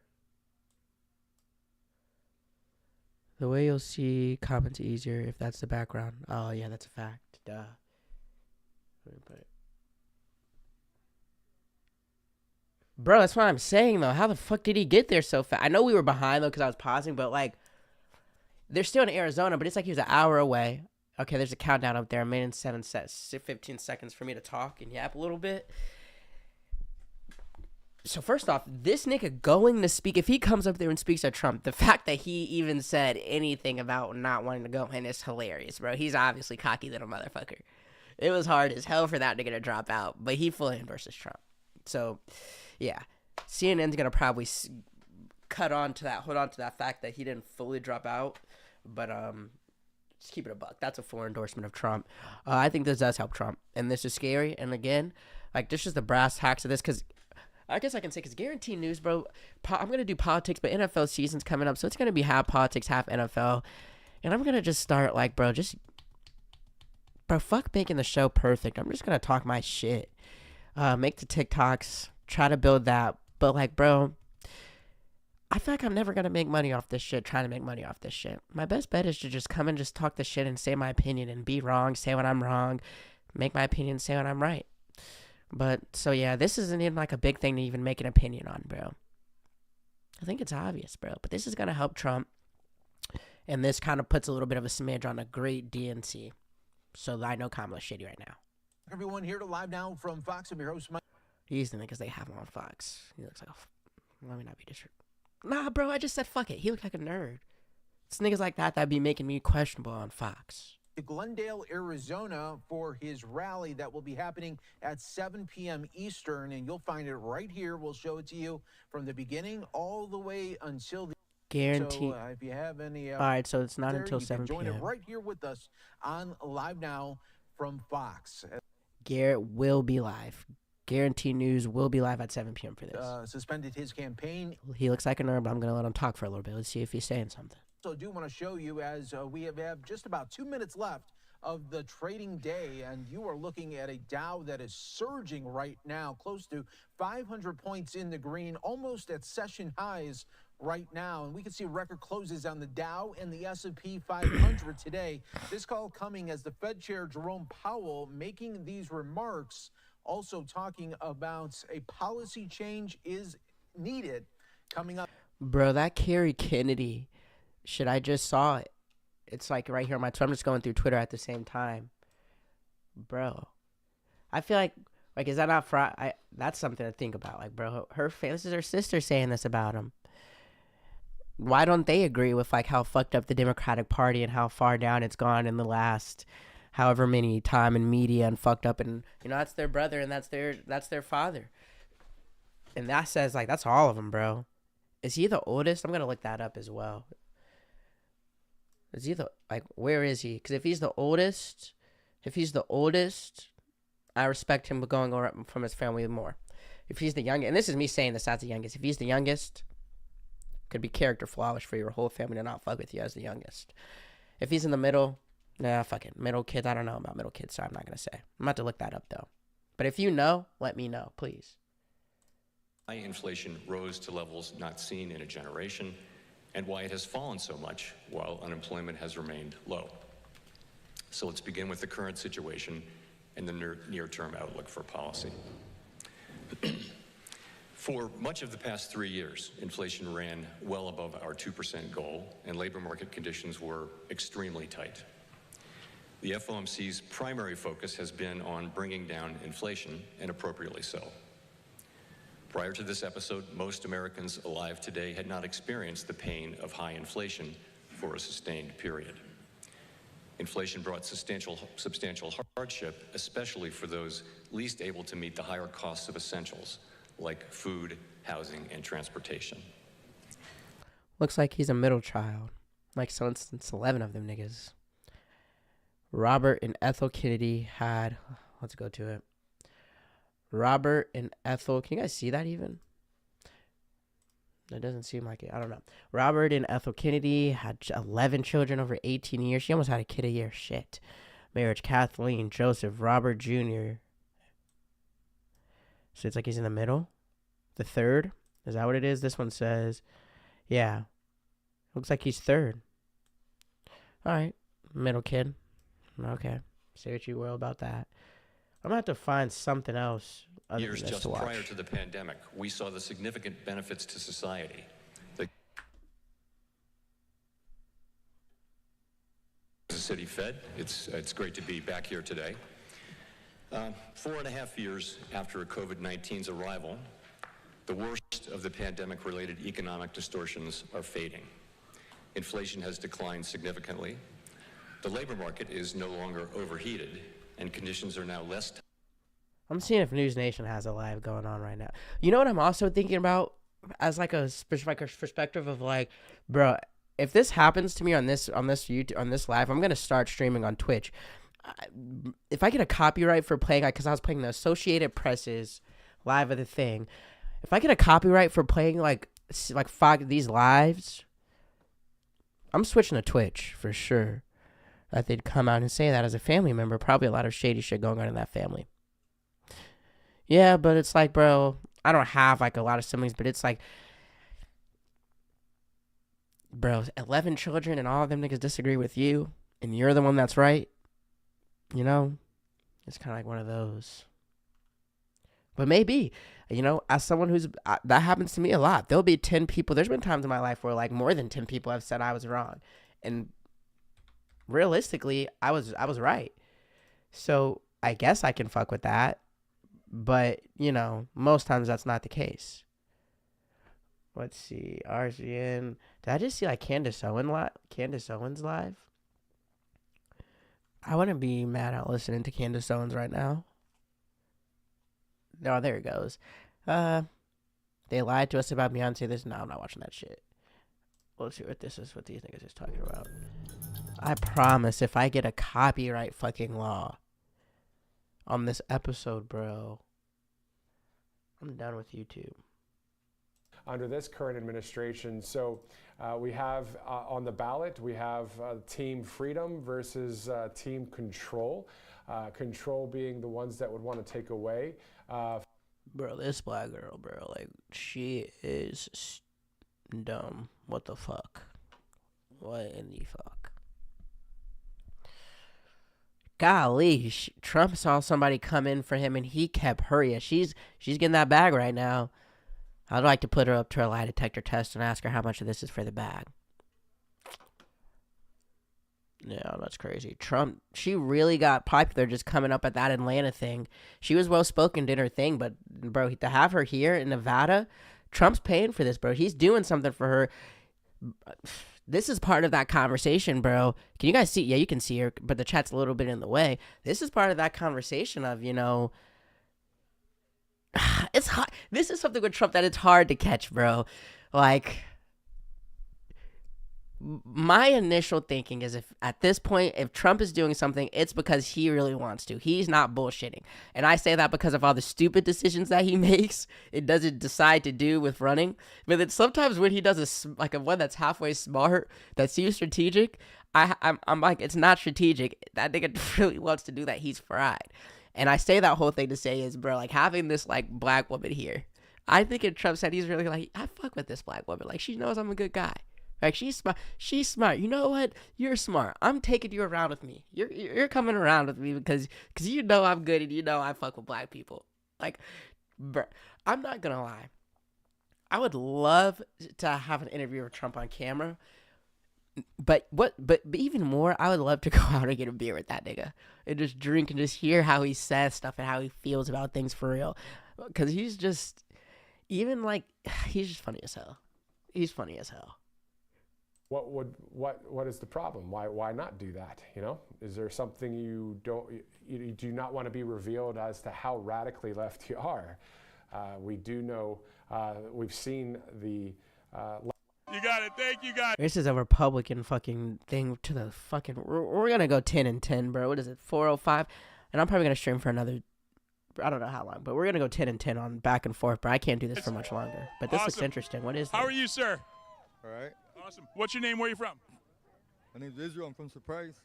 The way you'll see comments easier if that's the background. Oh, yeah, that's a fact. Duh. Let me put it. Bro, that's what I'm saying, though. How the fuck did he get there so fast? I know we were behind, though, because I was pausing, but, like, they're still in Arizona, but it's like he was an hour away. Okay, there's a countdown up there. A minute and 15 seconds for me to talk and yap a little bit. So first off, this nigga going to speak, if he comes up there and speaks at Trump, the fact that he even said anything about not wanting to go in is hilarious, bro. He's obviously cocky little motherfucker. It was hard as hell for that nigga to drop out, but he fully endorses Trump. So, yeah. CNN's going to probably hold on to that fact that he didn't fully drop out, but just keep it a buck. That's a full endorsement of Trump. I think this does help Trump, and this is scary. And again, like, this is the brass tacks of this, because I guess I can say, because Guaranteed News, bro, I'm going to do politics, but NFL season's coming up, so it's going to be half politics, half NFL. And I'm going to just start, like, bro, fuck making the show perfect. I'm just going to talk my shit. Make the TikToks, try to build that. But, like, bro, I feel like I'm never going to make money off this shit, trying to make money off this shit. My best bet is to just come and just talk the shit and say my opinion and be wrong, say when I'm wrong, make my opinion, say when I'm right. But, so yeah, this isn't even like a big thing to even make an opinion on, bro. I think it's obvious, bro. But this is going to help Trump. And this kind of puts a little bit of a smidge on a great DNC. So I know Kamala's shitty right now. Everyone here to live now from Fox. I'm your host, Mike. He's the niggas they have him on Fox. He looks like let me not be disrespectful. Nah, bro, I just said fuck it. He looked like a nerd. It's niggas like that'd be making me questionable on Fox. Glendale, Arizona for his rally that will be happening at 7 p.m. Eastern, and you'll find it right here. We'll show it to you from the beginning all the way until the Guaranteed. So, if you have any, all right, so it's not until 7 p.m. Join it right here with us on Live Now from Fox. Garrett will be live. Guaranteed News will be live at 7 p.m. for this. Suspended his campaign. He looks like a nerd, but I'm going to let him talk for a little bit. Let's see if he's saying something. So I do want to show you, as we have just about 2 minutes left of the trading day, and you are looking at a Dow that is surging right now, close to 500 points in the green, almost at session highs right now. And we can see record closes on the Dow and the S&P 500 today. This call coming as the Fed Chair Jerome Powell making these remarks, also talking about a policy change is needed coming up. Bro, that Kerry Kennedy shit, I just saw it. It's like right here on my Twitter. I'm just going through Twitter at the same time. Bro, I feel like is that not fraud? That's something to think about. Like, bro, this is her sister saying this about him. Why don't they agree with like how fucked up the Democratic Party and how far down it's gone in the last however many time in media and fucked up, and you know that's their brother and that's their father. And that says like that's all of them, bro. Is he the oldest? I'm gonna look that up as well. Is he where is he? Because if he's the oldest, I respect him going from his family more. If he's the youngest, and this is me saying this as the youngest, if he's the youngest, could be character flawish for your whole family to not fuck with you as the youngest. If he's in the middle, nah, fuck it. Middle kids, I don't know about middle kids, so I'm not going to say. I'm about to look that up, though. But if you know, let me know, please. High inflation rose to levels not seen in a generation, and why it has fallen so much while unemployment has remained low. So let's begin with the current situation and the near-term outlook for policy. For much of the past 3 years, inflation ran well above our 2% goal, and labor market conditions were extremely tight. The FOMC's primary focus has been on bringing down inflation, and appropriately so. Prior to this episode, most Americans alive today had not experienced the pain of high inflation for a sustained period. Inflation brought substantial hardship, especially for those least able to meet the higher costs of essentials, like food, housing, and transportation. Looks like he's a middle child. Like, so it's 11 of them niggas. Robert and Ethel Kennedy had... Let's go to it. Robert and Ethel... Can you guys see that even? It doesn't seem like it. I don't know. Robert and Ethel Kennedy had 11 children over 18 years. She almost had a kid a year. Shit. Marriage, Kathleen, Joseph, Robert Jr. So it's like he's in the middle. The third. Is that what it is? This one says, yeah. Looks like he's third. All right, middle kid. Okay, say what you will about that. I'm gonna have to find something else other Years than this just to watch. prior to the pandemic, we saw the significant benefits to society. The city Fed, it's great to be back here today. 4.5 years after COVID-19's arrival, the worst of the pandemic-related economic distortions are fading. Inflation has declined significantly. The labor market is no longer overheated, and conditions are now less. I'm seeing if News Nation has a live going on right now. You know what I'm also thinking about as like a perspective of like, bro, if this happens to me on this YouTube on this live, I'm gonna start streaming on Twitch. If I get a copyright for playing, because I was playing the Associated Press's live of the thing, if I get a copyright for playing like these lives, I'm switching to Twitch for sure. That they'd come out and say that as a family member. Probably a lot of shady shit going on in that family. Yeah, but it's like, bro, I don't have like a lot of siblings, but it's like, bro, 11 children and all of them niggas disagree with you, and you're the one that's right. You know, it's kind of like one of those. But maybe, you know, as someone who's, that happens to me a lot. There'll be 10 people. There's been times in my life where like more than 10 people have said I was wrong. And realistically, I was right. So I guess I can fuck with that. But, you know, most times that's not the case. Let's see. RCN. Did I just see like Candace Owens live? I wouldn't be mad at listening to Candace Owens right now. No, there it goes. They lied to us about Beyonce. No, I'm not watching that shit. Let's see what this is, what these niggas is talking about. I promise if I get a copyright fucking law on this episode, bro, I'm done with YouTube. Under this current administration. So we have on the ballot, we have Team Freedom versus Team Control. Control being the ones that would want to take away. Bro, this black girl, bro, like, she is dumb. What the fuck? What in the fuck? Golly, Trump saw somebody come in for him and he kept her. Yeah, she's getting that bag right now. I'd like to put her up to a lie detector test and ask her how much of this is for the bag. Yeah, that's crazy. Trump, she really got popular just coming up at that Atlanta thing. She was well-spoken, did her thing, but, bro, to have her here in Nevada, Trump's paying for this, bro. He's doing something for her. This is part of that conversation, bro. Can you guys see? Yeah, you can see her, but the chat's a little bit in the way. This is part of that conversation of, you know, it's hard. This is something with Trump that it's hard to catch, bro. Like, my initial thinking is if at this point, if Trump is doing something, it's because he really wants to. He's not bullshitting. And I say that because of all the stupid decisions that he makes, it doesn't decide to do with running. But then sometimes when he does a one that's halfway smart, that seems strategic, I'm like, it's not strategic. That nigga really wants to do that. He's fried. And I say that whole thing to say is, bro, like having this like black woman here, I think in Trump's head, he's really like, I fuck with this black woman. Like, she knows I'm a good guy. Like, she's smart. She's smart. You know what? You're smart. I'm taking you around with me. You're coming around with me because you know I'm good and you know I fuck with black people. Like, bro, I'm not gonna lie. I would love to have an interview with Trump on camera. But even more, I would love to go out and get a beer with that nigga and just drink and just hear how he says stuff and how he feels about things for real. Because he's just, even like, he's just funny as hell. He's funny as hell. What is the problem? Why not do that? You know, is there something you do not want to be revealed as to how radically left you are? We do know, we've seen the. You got it. Thank you, guys. This is a Republican fucking thing to the fucking. We're gonna go 10 and 10, bro. What is it? 4:05, and I'm probably gonna stream for another. I don't know how long, but we're gonna go 10 and 10 on back and forth, bro. I can't do this for much longer. But this looks interesting. What is this? How are you, sir? All right. Awesome. What's your name? Where are you from? My name's Israel. I'm from Surprise.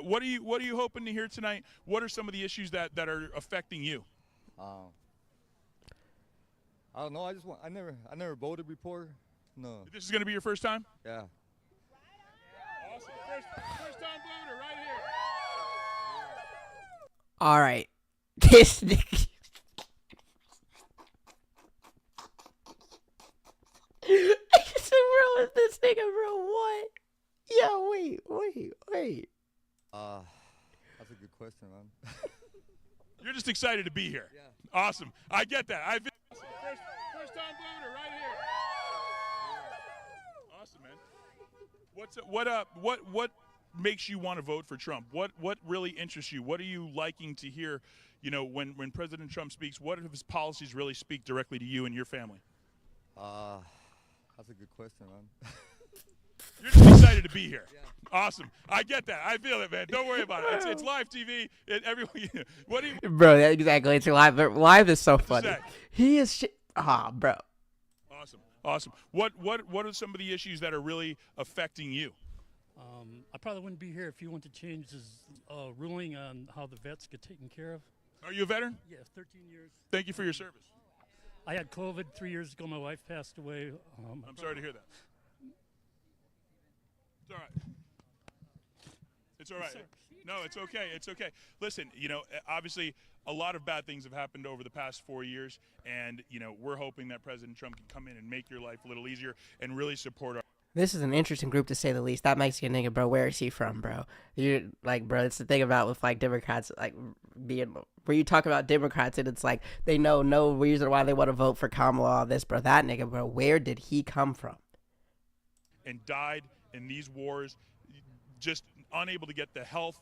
What are you hoping to hear tonight? What are some of the issues that are affecting you? I don't know. I never voted before. No. This is going to be your first time? Yeah. Awesome. First time voter right here. All right. This nigga. Bro, is this nigga, bro? What? Yo, wait. That's a good question, man. You're just excited to be here. Yeah. Awesome. I get that. First time voter right here. Awesome, man. What makes you want to vote for Trump? What really interests you? What are you liking to hear? You know, when President Trump speaks, what of his policies really speak directly to you and your family? That's a good question, man. You're just excited to be here. Yeah. Awesome. I get that. I feel it, man. Don't worry about it. It's live TV. Everyone. What do you? Bro, exactly. It's live. Live is so funny. Say? He is shit. Bro. Awesome. What are some of the issues that are really affecting you? I probably wouldn't be here if you want to change this ruling on how the vets get taken care of. Are you a veteran? Yeah, 13 years. Thank you for your service. I had COVID 3 years ago. My wife passed away. I'm sorry to hear that. It's all right. It's all right. No, it's okay. It's okay. Listen, you know, obviously a lot of bad things have happened over the past 4 years, and, you know, we're hoping that President Trump can come in and make your life a little easier and really support our. This is an interesting group to say the least. That Mexican nigga, bro, where is he from, bro? You're like, bro, it's the thing about with like Democrats, like being where you talk about Democrats and it's like they know no reason why they want to vote for Kamala, all this, bro. That nigga, bro, where did he come from? And died in these wars, just unable to get the health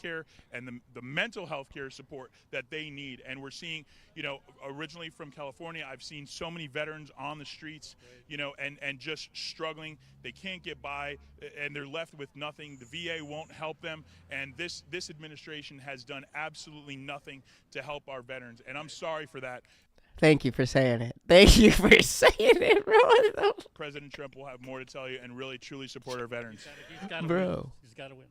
care and the mental health care support that they need. And we're seeing, you know, originally from California, I've seen so many veterans on the streets, you know, and just struggling. They can't get by and they're left with nothing. The VA won't help them. And this administration has done absolutely nothing to help our veterans. And I'm sorry for that. Thank you for saying it. Thank you for saying it, bro. President Trump will have more to tell you and really truly support our veterans. He's got to Bro. win. He's got to win.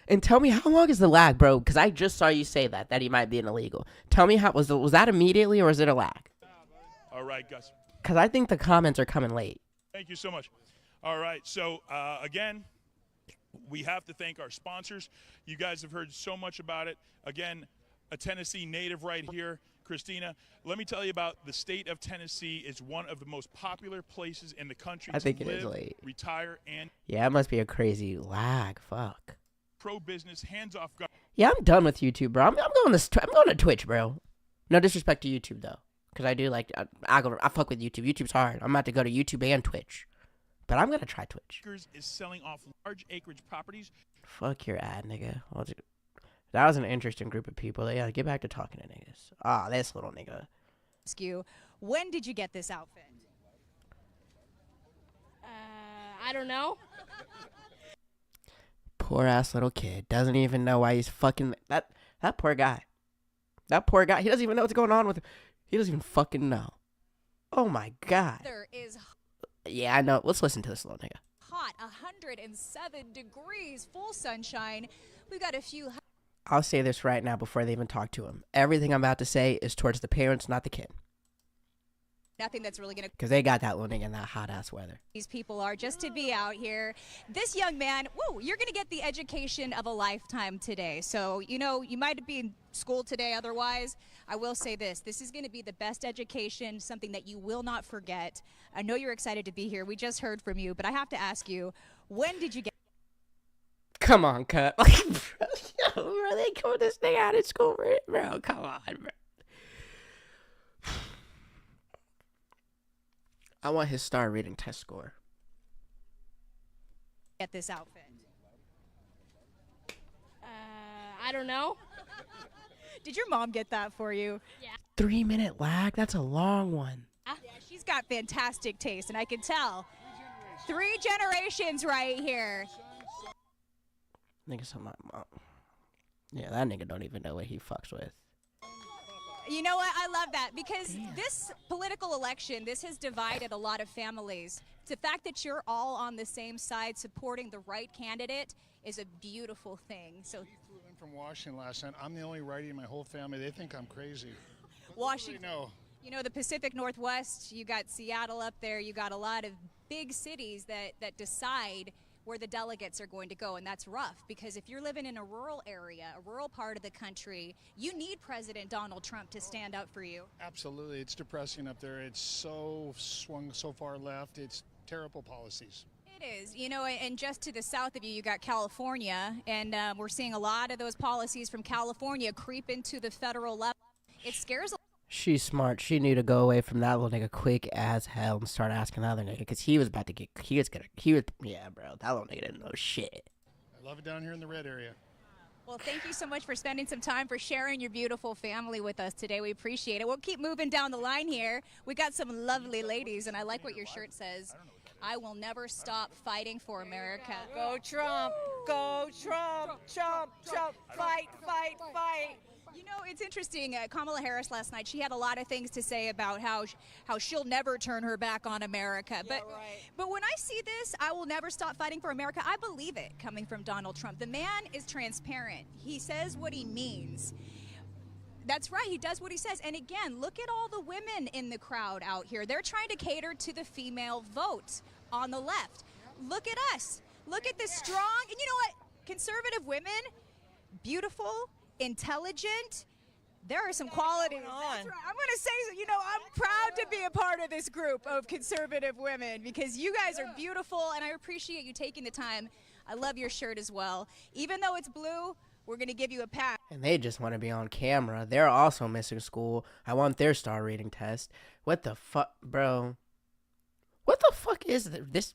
And tell me, how long is the lag, bro? Because I just saw you say that he might be an illegal. Tell me, was that immediately or was it a lag? All right, Gus. Because I think the comments are coming late. Thank you so much. All right, so again, we have to thank our sponsors. You guys have heard so much about it. Again, a Tennessee native right here. Christina, let me tell you about the state of Tennessee. Is one of the most popular places in the country I think to it is live, late. retire, and Yeah, it must be a crazy lag. Fuck. pro-business, hands-off government. Yeah, I'm done with YouTube, bro. I'm going to Twitch, bro. No disrespect to YouTube though, because I do like I fuck with YouTube. YouTube's hard. I'm about to go to YouTube and Twitch, but I'm gonna try Twitch. Is selling off large acreage properties. Fuck your ad, nigga. That was an interesting group of people. They gotta get back to talking to niggas. This little nigga. Ask you, when did you get this outfit? I don't know. Poor ass little kid doesn't even know why he's fucking that poor guy. That poor guy. He doesn't even know what's going on with him. He doesn't even fucking know. Oh my god. There is Yeah, I know. Let's listen to this little nigga. hot, 107 degrees, full sunshine. We got a few. I'll say this right now before they even talk to him. Everything I'm about to say is towards the parents, not the kid. Nothing that's really going to. Because they got that little nigga in that hot ass weather. These people are just to be out here. This young man, whoa, you're going to get the education of a lifetime today. So, you know, you might be in school today otherwise. I will say this. This is going to be the best education, something that you will not forget. I know you're excited to be here. We just heard from you, but I have to ask you, when did you get. Come on, cut. Bro, they throw this thing out of school, bro. Come on, bro. I want his star reading test score. Get this outfit? I don't know. Did your mom get that for you? Yeah. 3-minute lag? That's a long one. Yeah, she's got fantastic taste, and I can tell. 3 generations right here. Nigga, something like mom. Yeah, that nigga don't even know what he fucks with. You know what? I love that because this political election, this has divided a lot of families. The fact that you're all on the same side supporting the right candidate is a beautiful thing. So He flew in from Washington last night. I'm the only righty in my whole family. They think I'm crazy. Washington, No. you know, the Pacific Northwest, you got Seattle up there, you got a lot of big cities that decide where the delegates are going to go, and that's rough because if you're living in a rural area, a rural part of the country, you need President Donald Trump to stand up for you. Absolutely. It's depressing up there. It's so swung so far left. It's terrible policies. It is, you know, and just to the south of you, you got California, and we're seeing a lot of those policies from California creep into the federal level. It scares a She's smart. She knew to go away from that little nigga quick as hell and start asking the other nigga because he was about to get. Yeah, bro. That little nigga didn't know shit. I love it down here in the red area. Well, thank you so much for spending some time, for sharing your beautiful family with us today. We appreciate it. We'll keep moving down the line here. We got some lovely ladies, and I like what your shirt says. I will never stop fighting for America. Go Trump! Go Trump! Trump! Trump! Fight! Fight! Fight! You know, it's interesting. Kamala Harris last night, she had a lot of things to say about how she'll never turn her back on America. But when I see this, I will never stop fighting for America, I believe it coming from Donald Trump. The man is transparent. He says what he means. That's right. He does what he says. And again, look at all the women in the crowd out here. They're trying to cater to the female vote on the left. Look at us. Look at this strong. And you know what? Conservative women, beautiful, intelligent. There are some qualities. That's right. I'm going to say, you know, I'm proud to be a part of this group of conservative women because you guys are beautiful, and I appreciate you taking the time. I love your shirt as well. Even though it's blue, we're going to give you a pass. And they just want to be on camera. They're also missing school. I want their star rating test. What the fuck, bro? What the fuck is this?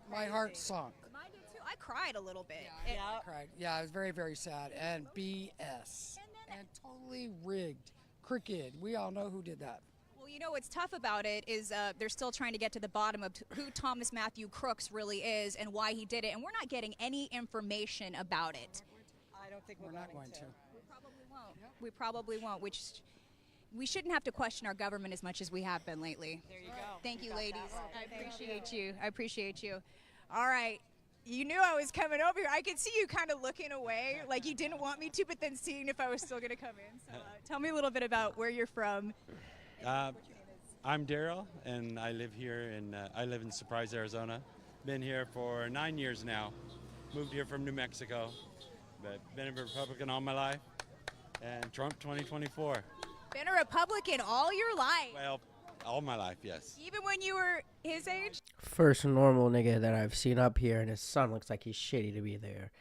My heart sunk. Mine did too. I cried a little bit. I cried. Yeah, it was very, very sad. And BS. And totally rigged. Crooked. We all know who did that. Well, you know what's tough about it is they're still trying to get to the bottom of who Thomas Matthew Crooks really is and why he did it, and we're not getting any information about it. I don't think we're not going to. We probably won't. We probably won't, which we shouldn't have to question our government as much as we have been lately. There you go. Thank you, ladies. I appreciate you. I appreciate you. All right. You knew I was coming over here. I could see you kind of looking away, like you didn't want me to, but then seeing if I was still going to come in. So tell me a little bit about where you're from. I'm Daryl, and I live here I live in Surprise, Arizona. Been here for 9 years now. Moved here from New Mexico, but been a Republican all my life, and Trump 2024. Been a Republican all your life? Well, all my life, yes. Even when you were his age? First normal nigga that I've seen up here, and his son looks like he's shitty to be there.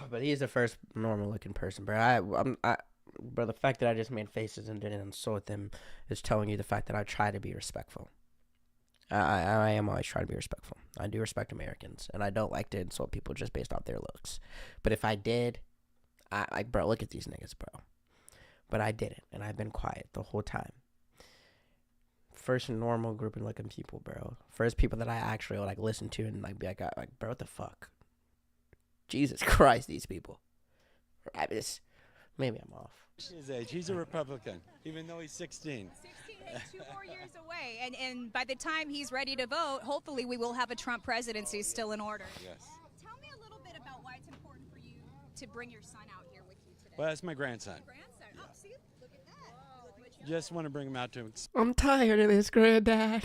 But he's the first normal looking person, bro. Bro, the fact that I just made faces and didn't insult them is telling you the fact that I try to be respectful. I am always trying to be respectful. I do respect Americans, and I don't like to insult people just based off their looks. But if I did, bro, look at these niggas, bro. But I didn't, and I've been quiet the whole time. First normal group of looking people, bro. First people that I actually like listen to and like be like, bro, what the fuck? Jesus Christ, these people. Maybe I'm off. His age, he's a Republican, even though he's 16. 16 and 2 more years away, and by the time he's ready to vote, hopefully we will have a Trump presidency still in order. Yes. Tell me a little bit about why it's important for you to bring your son out here with you today. Well, that's my grandson. Grandson. Oh, see, look at that. Just want to bring him out to I'm tired of this, granddad.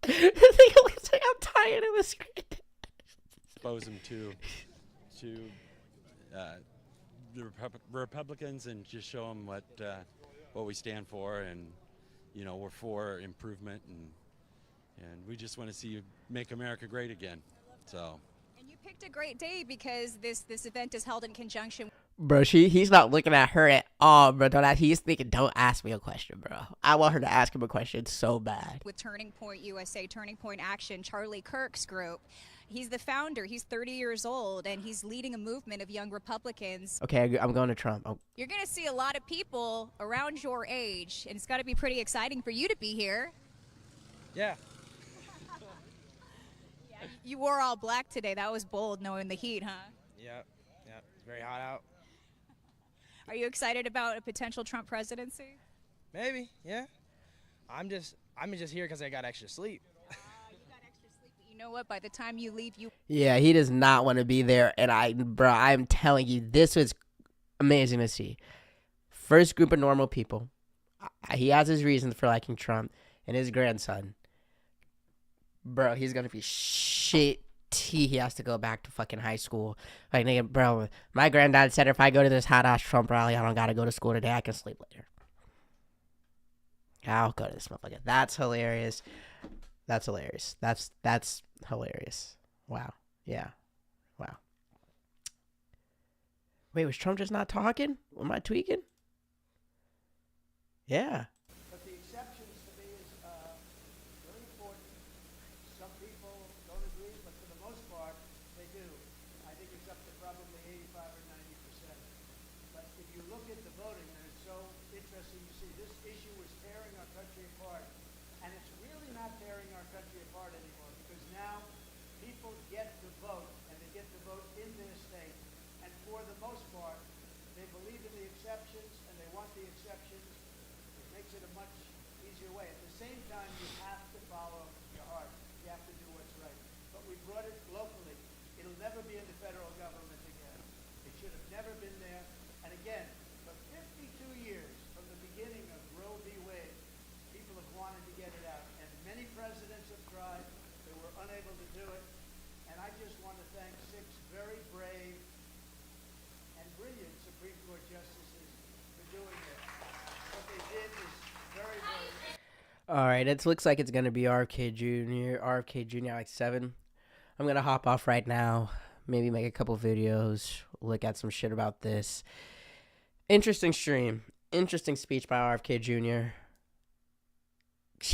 I'm tired of this, granddad. expose him to the Republicans and just show them what we stand for, and you know, we're for improvement, and we just want to see you make America great again. So. And you picked a great day because this event is held in conjunction. Bro, he's not looking at her at all, bro. He's thinking, don't ask me a question, bro. I want her to ask him a question so bad. With Turning Point USA, Turning Point Action, Charlie Kirk's group. He's the founder. He's 30 years old, and he's leading a movement of young Republicans. Okay, I'm going to Trump. You're going to see a lot of people around your age, and it's got to be pretty exciting for you to be here. Yeah. You wore all black today. That was bold, knowing the heat, huh? Yep. It's very hot out. Are you excited about a potential Trump presidency? Maybe, yeah. I'm just here because I got extra sleep. You know what? By the time you leave, Yeah, he does not want to be there, and I'm telling you, this was amazing to see. First group of normal people. He has his reasons for liking Trump, and his grandson. bro, he's gonna be shit. He has to go back to fucking high school. Like, nigga, bro, my granddad said if I go to this hot ass Trump rally, I don't gotta go to school today. I can sleep later. I'll go to this motherfucker. That's hilarious. That's hilarious. That's hilarious. Wow. Yeah. Wow. Wait, was Trump just not talking? Am I tweaking? Yeah. But the exceptions to me is very important. Some people don't agree, but for the most part, they do. I think it's up to probably 85 or 90%. But if you look at the voting, and it's so interesting, you see this issue was tearing our country apart. And it's really not tearing our country apart anymore, because now people get to vote, and they get to vote in their state. And for the most part, they believe in the exceptions, and they want the exceptions. It makes it a much easier way. At the same time, you have to follow your heart. You have to do what's right. But we brought it locally. It'll never be in the federal government again. It should have never been there. And again, for 52 years from the beginning of Roe v. Wade, people have wanted to get it out. And many presidents have tried. They were unable to do it. And I just want to thank 6 very brave and brilliant Supreme Court justices for doing it. What they did is very, very... All right, it looks like it's going to be RFK Jr. Like 7. I'm going to hop off right now, maybe make a couple videos, look at some shit about this. Interesting stream. Interesting speech by RFK Jr.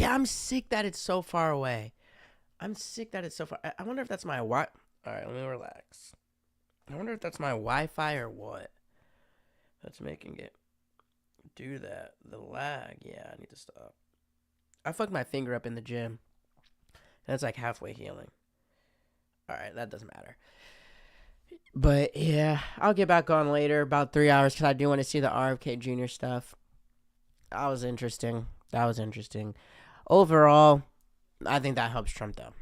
Yeah, I'm sick that it's so far away. I'm sick that it's so far. I wonder if that's my Wi... All right, let me relax. I wonder if that's my Wi-Fi or what that's making it do that. The lag. Yeah, I need to stop. I fucked my finger up in the gym. And it's like halfway healing. Alright, that doesn't matter. But yeah, I'll get back on later, about 3 hours, because I do want to see the RFK Jr. stuff. That was interesting. Overall, I think that helps Trump, though.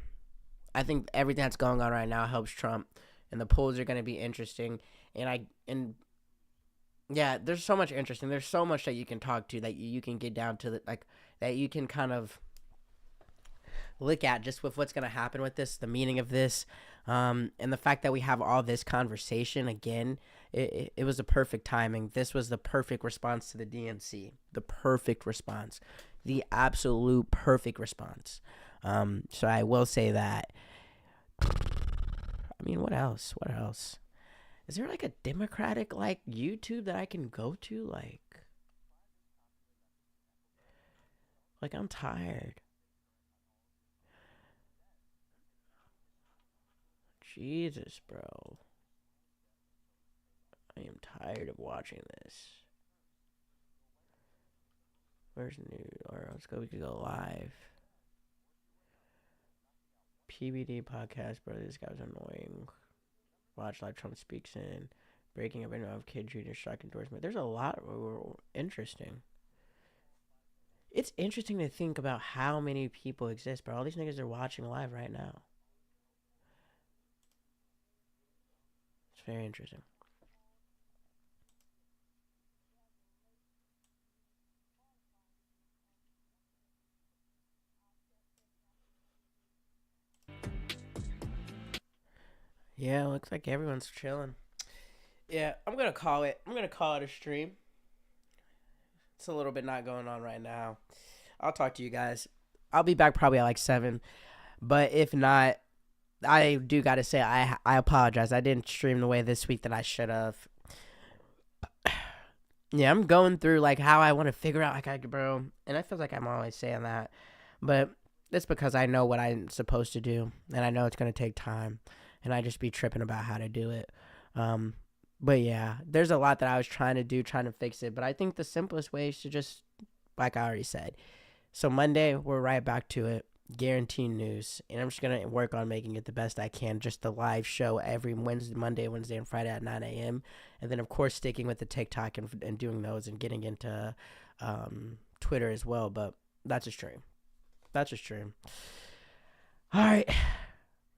I think everything that's going on right now helps Trump. And the polls are going to be interesting. And yeah, there's so much interesting. There's so much that you can talk to, that you can get down to, that you can kind of look at just with what's going to happen with this, the meaning of this, and the fact that we have all this conversation again. It was the perfect timing. This was the perfect response to the DNC. The perfect response. The absolute perfect response. So I will say that. I mean, what else? Is there like a Democratic like YouTube that I can go to? Like I'm tired. Jesus, bro. I am tired of watching this. Where's news? Or let's go. We could go live. PBD podcast, bro. This guy's annoying. Watch live. Trump speaks in. Breaking up of Kid Jr. shock endorsement. There's a lot interesting. It's interesting to think about how many people exist, bro. All these niggas are watching live right now. It's very interesting. Yeah, looks like everyone's chilling. Yeah, I'm gonna call it a stream. It's a little bit not going on right now. I'll talk to you guys. I'll be back probably at like 7. But if not, I do gotta say I apologize. I didn't stream the way this week that I should have. Yeah, I'm going through like how I want to figure out bro, and I feel like I'm always saying that, but it's because I know what I'm supposed to do, and I know it's gonna take time, and I just be tripping about how to do it. But yeah, there's a lot that I was trying to fix it, but I think the simplest way is to just, like I already said. So Monday, we're right back to it. Guaranteed news. And I'm just going to work on making it the best I can. Just the live show every Monday, Wednesday, and Friday at 9 a.m. And then, of course, sticking with the TikTok and doing those and getting into Twitter as well. But that's a stream. All right.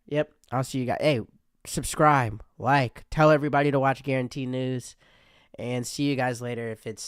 Yep. I'll see you guys. Hey, subscribe, like, tell everybody to watch Guaranteed News. And see you guys later if it's